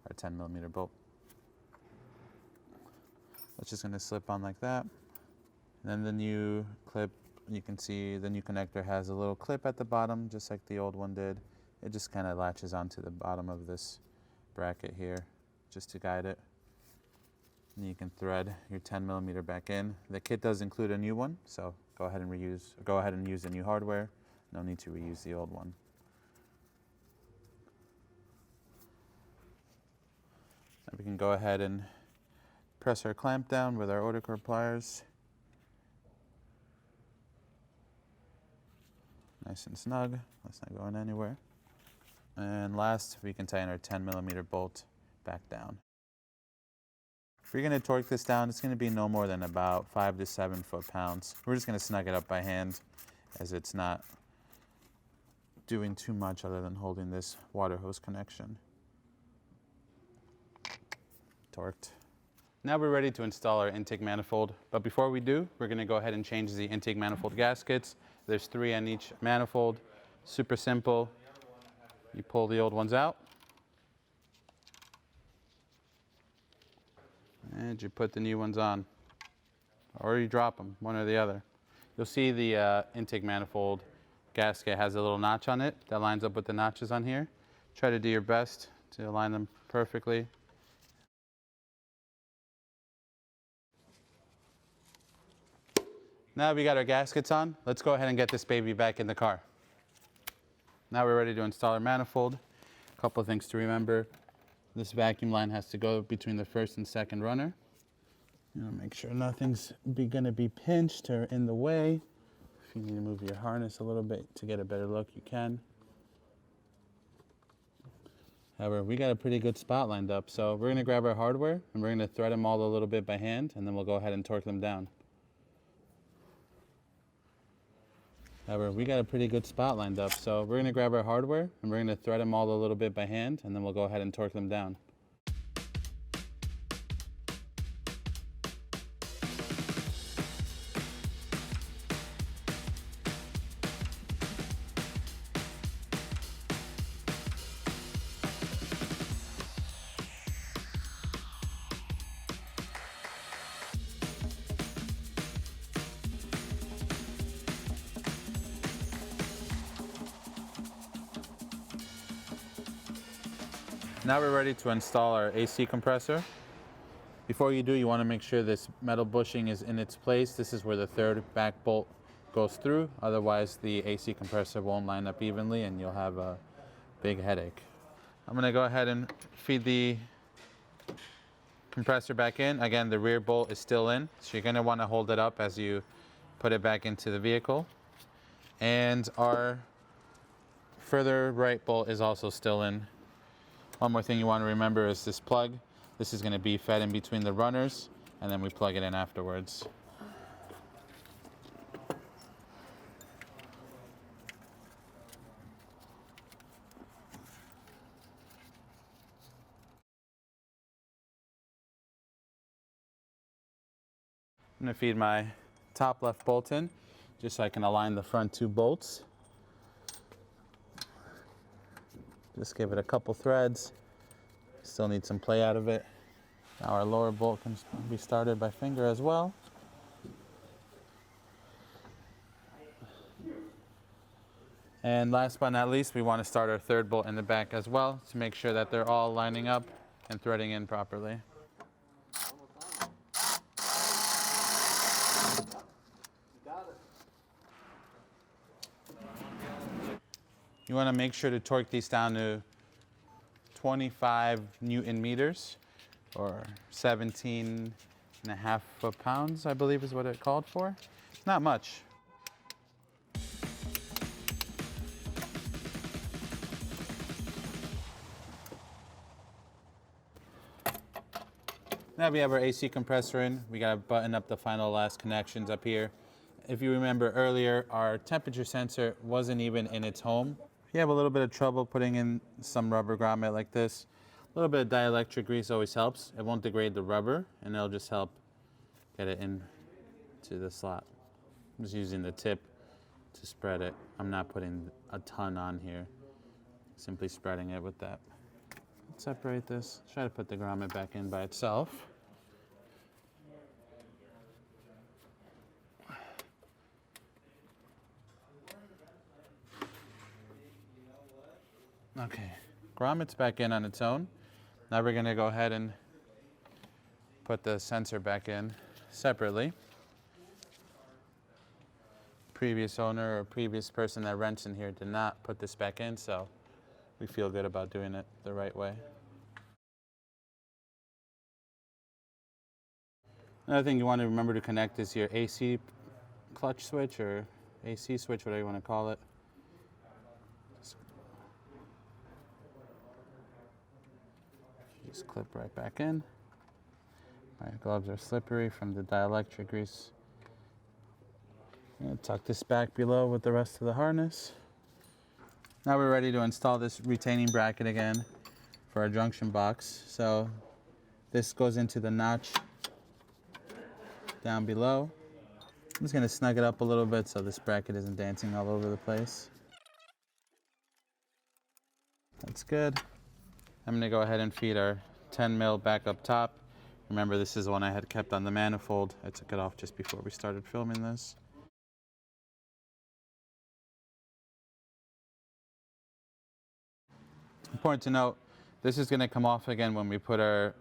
our 10 millimeter bolt. That's just going to slip on like that. And then the new clip, you can see the new connector has a little clip at the bottom, just like the old one did. It just kind of latches onto the bottom of this bracket here, just to guide it. And you can thread your 10 millimeter back in. The kit does include a new one, so go ahead and use the new hardware. No need to reuse the old one. We can go ahead and press our clamp down with our outer core pliers. Nice and snug, that's not going anywhere. And last, we can tighten our 10 millimeter bolt back down. If you're going to torque this down, it's going to be no more than about 5 to 7 foot-pounds. We're just going to snug it up by hand, as it's not doing too much other than holding this water hose connection. Torqued. Now we're ready to install our intake manifold, but before we do, we're going to go ahead and change the intake manifold gaskets. There's 3 on each manifold. Super simple. You pull the old ones out, and you put the new ones on, or you drop them, one or the other. You'll see the intake manifold gasket has a little notch on it that lines up with the notches on here. Try to do your best to align them perfectly. Now we got our gaskets on, let's go ahead and get this baby back in the car. Now we're ready to install our manifold. A couple of things to remember. This vacuum line has to go between the first and second runner. Make sure nothing's gonna be pinched or in the way. If you need to move your harness a little bit to get a better look, you can. However, we got a pretty good spot lined up, so we're gonna grab our hardware and we're gonna thread them all a little bit by hand, and then we'll go ahead and torque them down. However, we got a pretty good spot lined up, so we're gonna grab our hardware and we're gonna thread them all a little bit by hand, and then we'll go ahead and torque them down. Now we're ready to install our AC compressor. Before you do, you want to make sure this metal bushing is in its place. This is where the third back bolt goes through. Otherwise, the AC compressor won't line up evenly and you'll have a big headache. I'm going to go ahead and feed the compressor back in. Again, the rear bolt is still in, so you're going to want to hold it up as you put it back into the vehicle. And our further right bolt is also still in. One more thing you want to remember is this plug. This is going to be fed in between the runners, and then we plug it in afterwards. I'm going to feed my top left bolt in, just so I can align the front two bolts. Just give it a couple threads. Still need some play out of it. Now our lower bolt can be started by finger as well. And last but not least, we want to start our third bolt in the back as well to make sure that they're all lining up and threading in properly. You want to make sure to torque these down to 25 Newton meters, or 17.5 foot-pounds, I believe is what it called for. It's not much. Now we have our AC compressor in. We got to button up the final last connections up here. If you remember earlier, our temperature sensor wasn't even in its home. If you have a little bit of trouble putting in some rubber grommet like this, a little bit of dielectric grease always helps. It won't degrade the rubber, and it'll just help get it in to the slot. I'm just using the tip to spread it. I'm not putting a ton on here, simply spreading it with that. Let's separate this. Try to put the grommet back in by itself. Okay, grommet's back in on its own. Now we're gonna go ahead and put the sensor back in separately. Previous owner or previous person that rents in here did not put this back in, so we feel good about doing it the right way. Another thing you want to remember to connect is your AC clutch switch or AC switch, whatever you want to call it. Just clip right back in. My gloves are slippery from the dielectric grease. I'm going to tuck this back below with the rest of the harness. Now we're ready to install this retaining bracket again for our junction box. So this goes into the notch down below. I'm just going to snug it up a little bit so this bracket isn't dancing all over the place. That's good. I'm going to go ahead and feed our 10 mil back up top. Remember, this is the one I had kept on the manifold. I took it off just before we started filming this. Important to note, this is going to come off again when we put our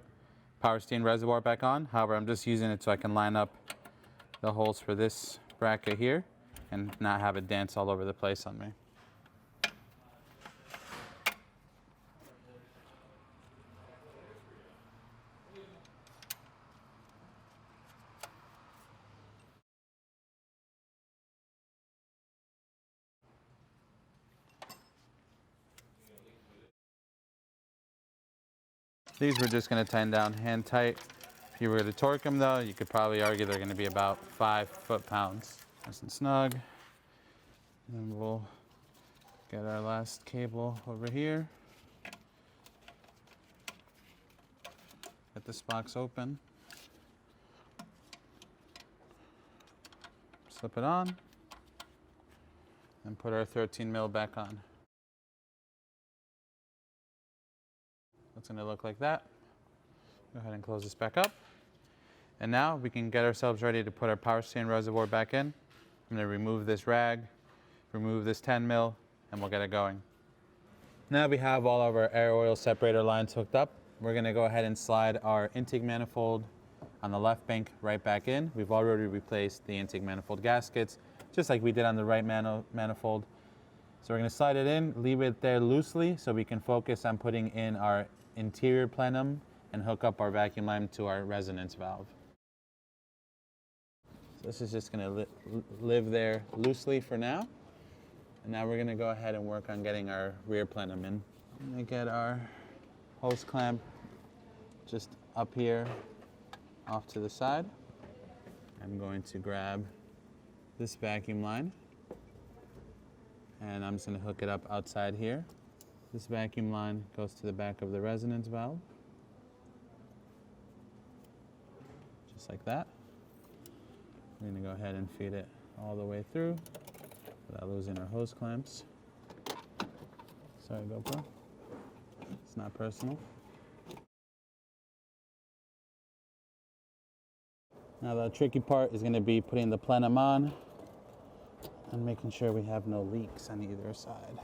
power steering reservoir back on. However, I'm just using it so I can line up the holes for this bracket here and not have it dance all over the place on me. These we're just going to tighten down hand tight. If you were to torque them though, you could probably argue they're going to be about 5 foot-pounds. Nice and snug. And then we'll get our last cable over here. Get this box open. Slip it on. And put our 13 mil back on. It's going to look like that. Go ahead and close this back up. And now we can get ourselves ready to put our power steering reservoir back in. I'm going to remove this rag, remove this 10 mil, and we'll get it going. Now we have all of our air oil separator lines hooked up. We're going to go ahead and slide our intake manifold on the left bank right back in. We've already replaced the intake manifold gaskets, just like we did on the right manifold. So we're going to slide it in, leave it there loosely so we can focus on putting in our interior plenum and hook up our vacuum line to our resonance valve. So this is just going to live there loosely for now. And now we're going to go ahead and work on getting our rear plenum in. I'm going to get our hose clamp just up here off to the side. I'm going to grab this vacuum line and I'm just going to hook it up outside here. This vacuum line goes to the back of the resonance valve, just like that. We're going to go ahead and feed it all the way through without losing our hose clamps. Sorry, GoPro. It's not personal. Now the tricky part is going to be putting the plenum on and making sure we have no leaks on either side.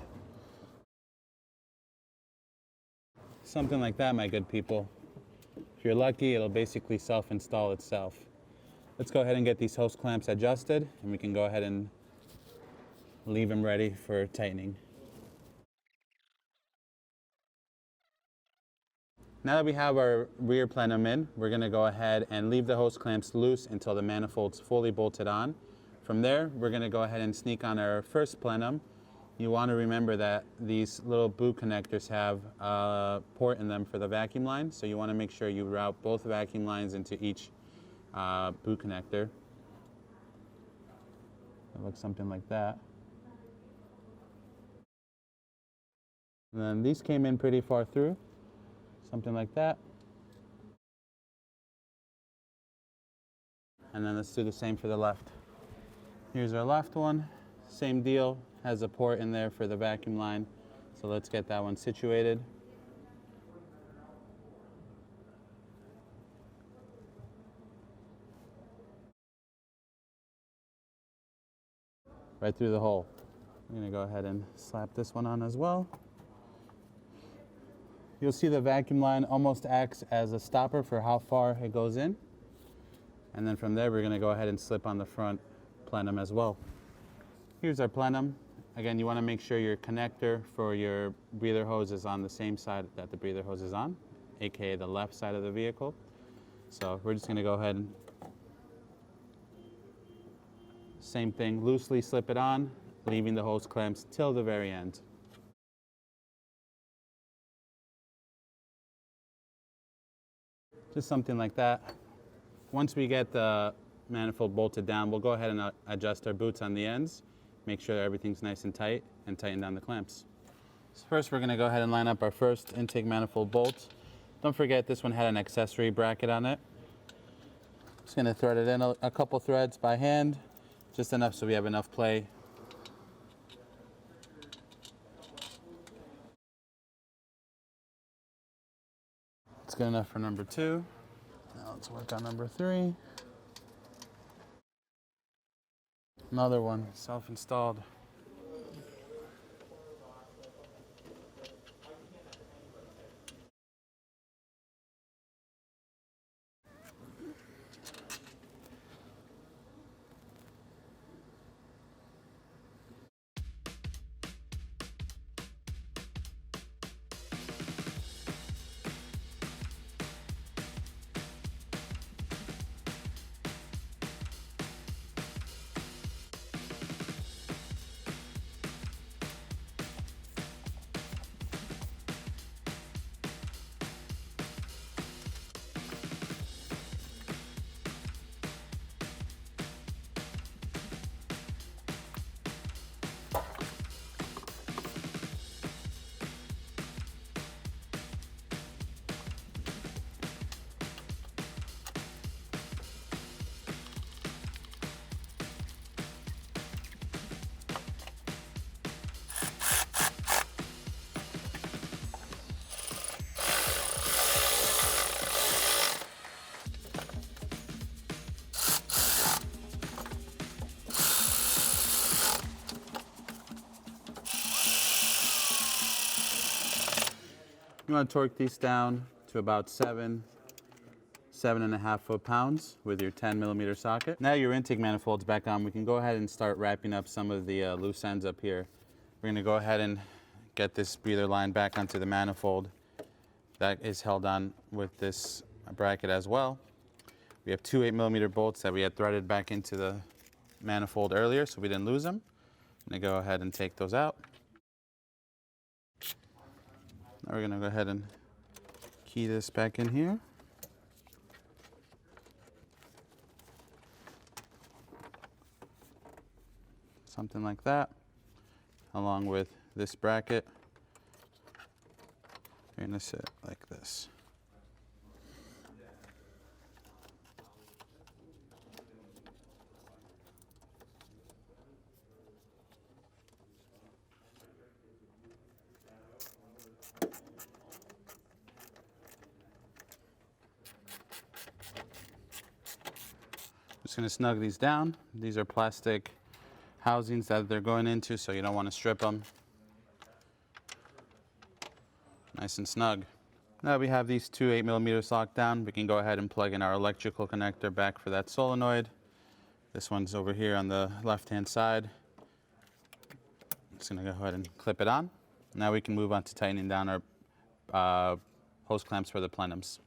Something like that, my good people. If you're lucky, it'll basically self-install itself. Let's go ahead and get these hose clamps adjusted and we can go ahead and leave them ready for tightening. Now that we have our rear plenum in, we're going to go ahead and leave the hose clamps loose until the manifold's fully bolted on. From there, we're going to go ahead and sneak on our first plenum. You want to remember that these little boot connectors have a port in them for the vacuum line, so you want to make sure you route both vacuum lines into each boot connector. It looks something like that. And then these came in pretty far through, something like that. And then let's do the same for the left. Here's our left one, same deal, has a port in there for the vacuum line. So let's get that one situated. Right through the hole. I'm gonna go ahead and slap this one on as well. You'll see the vacuum line almost acts as a stopper for how far it goes in. And then from there, we're gonna go ahead and slip on the front plenum as well. Here's our plenum. Again, you wanna make sure your connector for your breather hose is on the same side that the breather hose is on, AKA the left side of the vehicle. So we're just gonna go ahead and same thing, loosely slip it on, leaving the hose clamps till the very end. Just something like that. Once we get the manifold bolted down, we'll go ahead and adjust our boots on the ends, make sure that everything's nice and tight, and tighten down the clamps. So first we're gonna go ahead and line up our first intake manifold bolt. Don't forget this one had an accessory bracket on it. Just gonna thread it in a couple threads by hand, just enough so we have enough play. It's good enough for number 2. Now let's work on number 3. Another one, self-installed. You want to torque these down to about 7.5 foot-pounds with your 10mm socket. Now your intake manifold's back on, we can go ahead and start wrapping up some of the loose ends up here. We're going to go ahead and get this breather line back onto the manifold. That is held on with this bracket as well. We have two 8mm bolts that we had threaded back into the manifold earlier, so we didn't lose them. I'm going to go ahead and take those out. Now we're going to go ahead and key this back in here. Something like that, along with this bracket. You're going to sit like this. Just going to snug these down. These are plastic housings that they're going into, so you don't want to strip them. Nice and snug. Now we have these two 8mm locked down. We can go ahead and plug in our electrical connector back for that solenoid. This one's over here on the left-hand side. Just going to go ahead and clip it on. Now we can move on to tightening down our hose clamps for the plenums.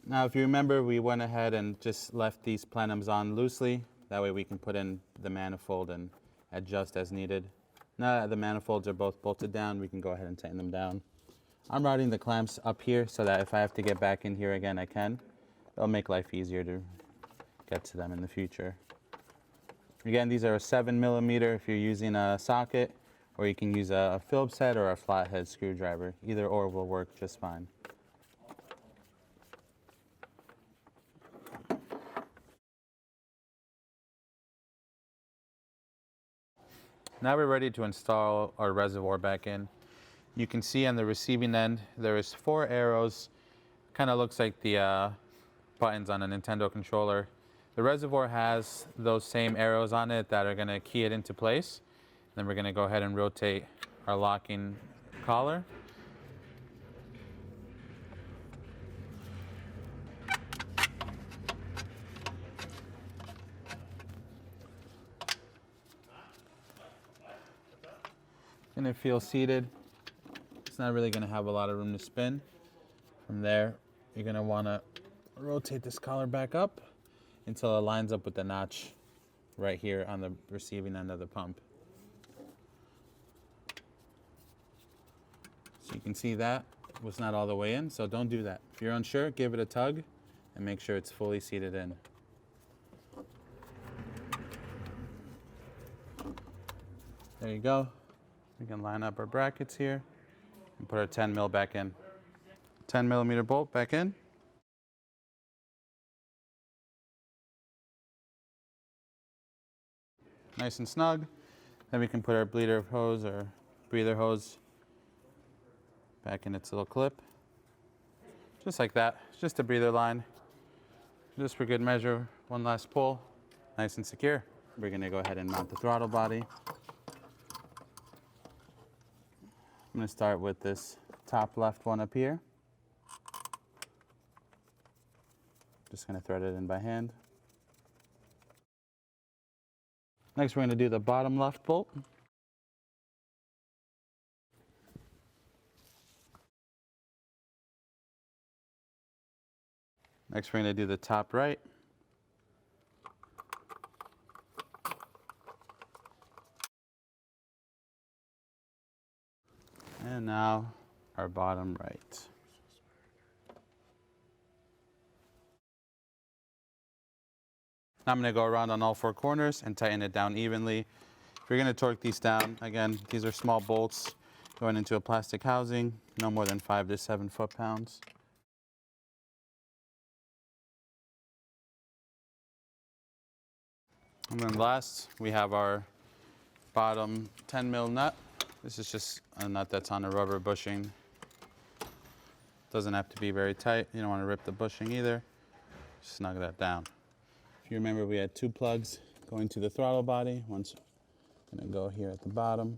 Now if you remember, we went ahead and just left these plenums on loosely. That way we can put in the manifold and adjust as needed. Now that the manifolds are both bolted down, we can go ahead and tighten them down. I'm routing the clamps up here so that if I have to get back in here again, I can. It'll make life easier to get to them in the future. Again, these are a 7mm if you're using a socket, or you can use a Phillips head or a flathead screwdriver. Either or will work just fine. Now we're ready to install our reservoir back in. You can see on the receiving end there is 4 arrows. Kind of looks like the buttons on a Nintendo controller. The reservoir has those same arrows on it that are going to key it into place. Then we're going to go ahead and rotate our locking collar. And it feels seated. It's not really going to have a lot of room to spin. From there, you're going to want to rotate this collar back up until it lines up with the notch right here on the receiving end of the pump. So you can see that was not all the way in, so don't do that. If you're unsure, give it a tug and make sure it's fully seated in. There you go. We can line up our brackets here and put our 10mm back in. 10mm bolt back in. Nice and snug. Then we can put our bleeder hose or breather hose back in its little clip. Just like that. Just a breather line. Just for good measure. One last pull. Nice and secure. We're going to go ahead and mount the throttle body. I'm going to start with this top left one up here. Just going to thread it in by hand. Next, we're going to do the bottom left bolt. Next, we're going to do the top right. And now our bottom right. Now I'm going to go around on all 4 corners and tighten it down evenly. If you're going to torque these down, again, these are small bolts going into a plastic housing, no more than 5 to 7 foot-pounds. And then last, we have our bottom 10mm nut. This is just a nut that's on a rubber bushing. Doesn't have to be very tight. You don't want to rip the bushing either. Snug that down. If you remember, we had 2 plugs going to the throttle body. One's going to go here at the bottom.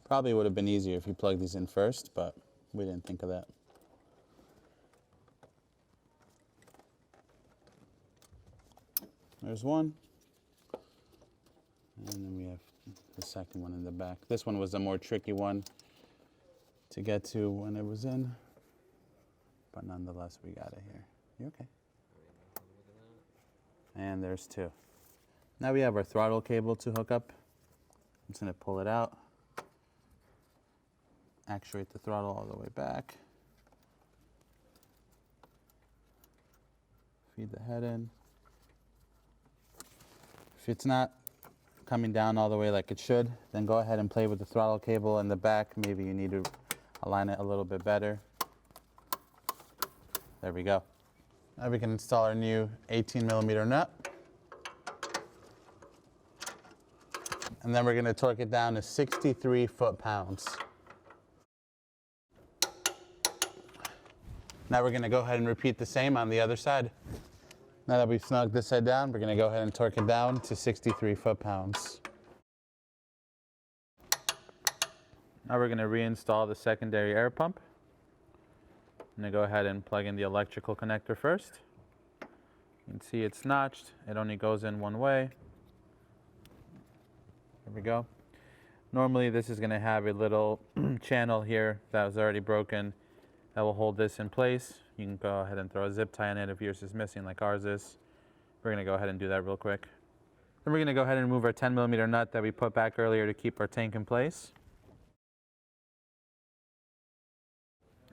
Probably would have been easier if you plugged these in first, but We didn't think of that. There's one. And then we have the second one in the back. This one was the more tricky one to get to when it was in. But nonetheless, we got it here. You okay? And there's two. Now we have our throttle cable to hook up. I'm just gonna pull it out. Actuate the throttle all the way back. Feed the head in. If it's not coming down all the way like it should, then go ahead and play with the throttle cable in the back. Maybe you need to align it a little bit better. There we go. Now we can install our new 18mm nut. And then we're going to torque it down to 63 foot-pounds. Now we're going to go ahead and repeat the same on the other side. Now that we've snugged this side down, we're going to go ahead and torque it down to 63 foot-pounds. Now we're going to reinstall the secondary air pump. I'm going to go ahead and plug in the electrical connector first. You can see it's notched. It only goes in one way. There we go. Normally this is going to have a little channel here that was already broken that will hold this in place. You can go ahead and throw a zip tie in it if yours is missing like ours is. We're going to go ahead and do that real quick. Then we're going to go ahead and remove our 10mm nut that we put back earlier to keep our tank in place.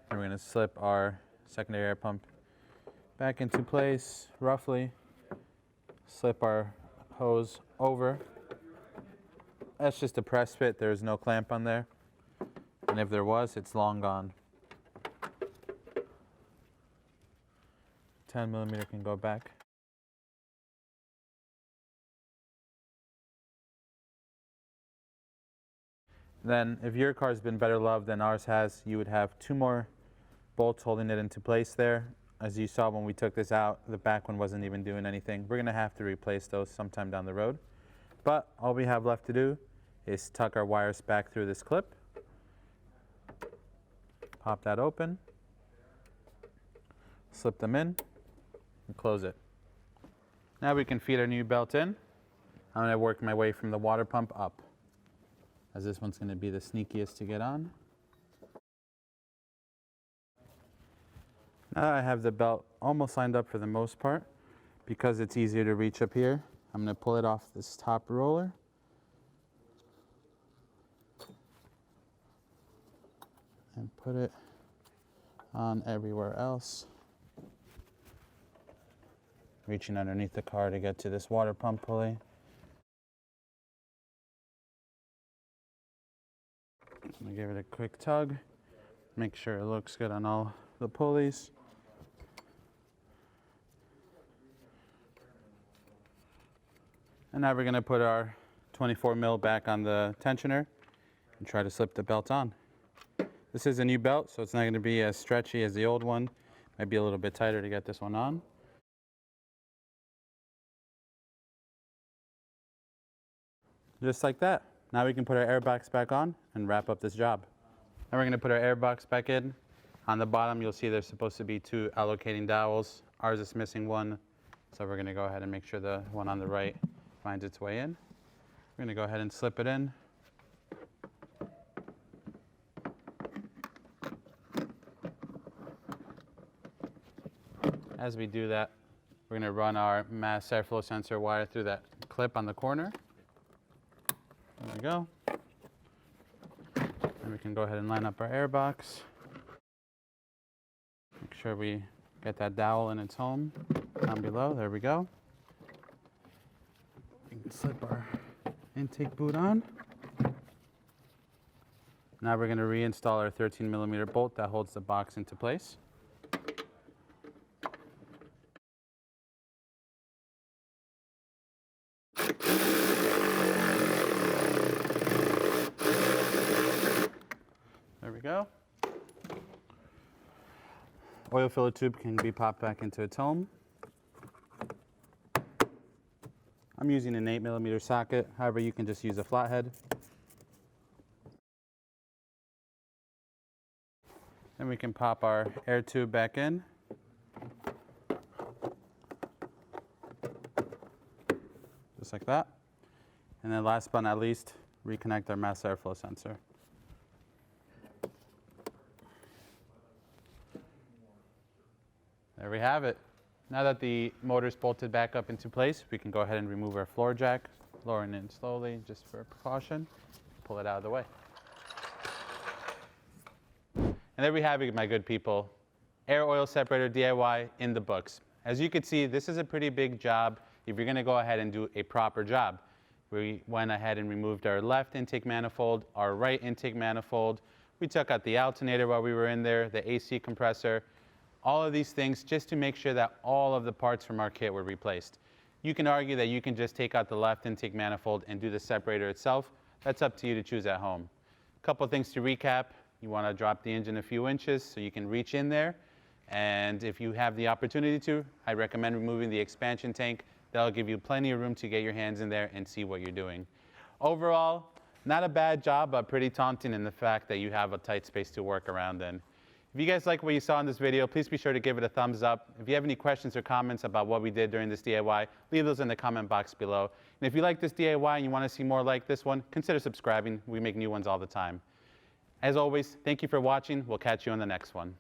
And we're going to slip our secondary air pump back into place roughly. Slip our hose over. That's just a press fit. There's no clamp on there. And if there was, it's long gone. 10mm can go back. Then, if your car's been better loved than ours has, you would have two more bolts holding it into place there. As you saw when we took this out, the back one wasn't even doing anything. We're going to have to replace those sometime down the road. But all we have left to do is tuck our wires back through this clip. Pop that open. Slip them in and close it. Now we can feed our new belt in. I'm going to work my way from the water pump up, as this one's going to be the sneakiest to get on. Now I have the belt almost lined up for the most part. Because it's easier to reach up here, I'm going to pull it off this top roller. And put it on everywhere else. Reaching underneath the car to get to this water pump pulley. I'm going to give it a quick tug. Make sure it looks good on all the pulleys. And now we're going to put our 24mm back on the tensioner and try to slip the belt on. This is a new belt, so it's not going to be as stretchy as the old one. Might be a little bit tighter to get this one on. Just like that. Now we can put our air box back on and wrap up this job. Now we're going to put our air box back in. On the bottom, you'll see there's supposed to be two allocating dowels. Ours is missing one, so we're going to go ahead and make sure the one on the right finds its way in. We're going to go ahead and slip it in. As we do that, we're going to run our mass airflow sensor wire through that clip on the corner. There we go. And we can go ahead and line up our air box. Make sure we get that dowel in its home down below. There we go. We can slip our intake boot on. Now we're going to reinstall our 13mm bolt that holds the box into place. There we go. Oil filler tube can be popped back into its home. I'm using an 8mm socket, however you can just use a flathead. we can pop our air tube back in. Just like that. And then last but not least, reconnect our mass airflow sensor. There we have it. Now that the motor's bolted back up into place, we can go ahead and remove our floor jack, lowering it slowly just for precaution. Pull it out of the way. And there we have it, my good people. Air oil separator DIY in the books. As you can see, this is a pretty big job if you're going to go ahead and do a proper job. We went ahead and removed our left intake manifold, our right intake manifold. We took out the alternator while we were in there, the AC compressor, all of these things just to make sure that all of the parts from our kit were replaced. You can argue that you can just take out the left intake manifold and do the separator itself. That's up to you to choose at home. A couple things to recap. You want to drop the engine a few inches so you can reach in there. And if you have the opportunity to, I recommend removing the expansion tank. That'll give you plenty of room to get your hands in there and see what you're doing. Overall, not a bad job, but pretty taunting in the fact that you have a tight space to work around in. If you guys like what you saw in this video, please be sure to give it a thumbs up. If you have any questions or comments about what we did during this DIY, leave those in the comment box below. And if you like this DIY and you want to see more like this one, consider subscribing. We make new ones all the time. As always, thank you for watching. We'll catch you on the next one.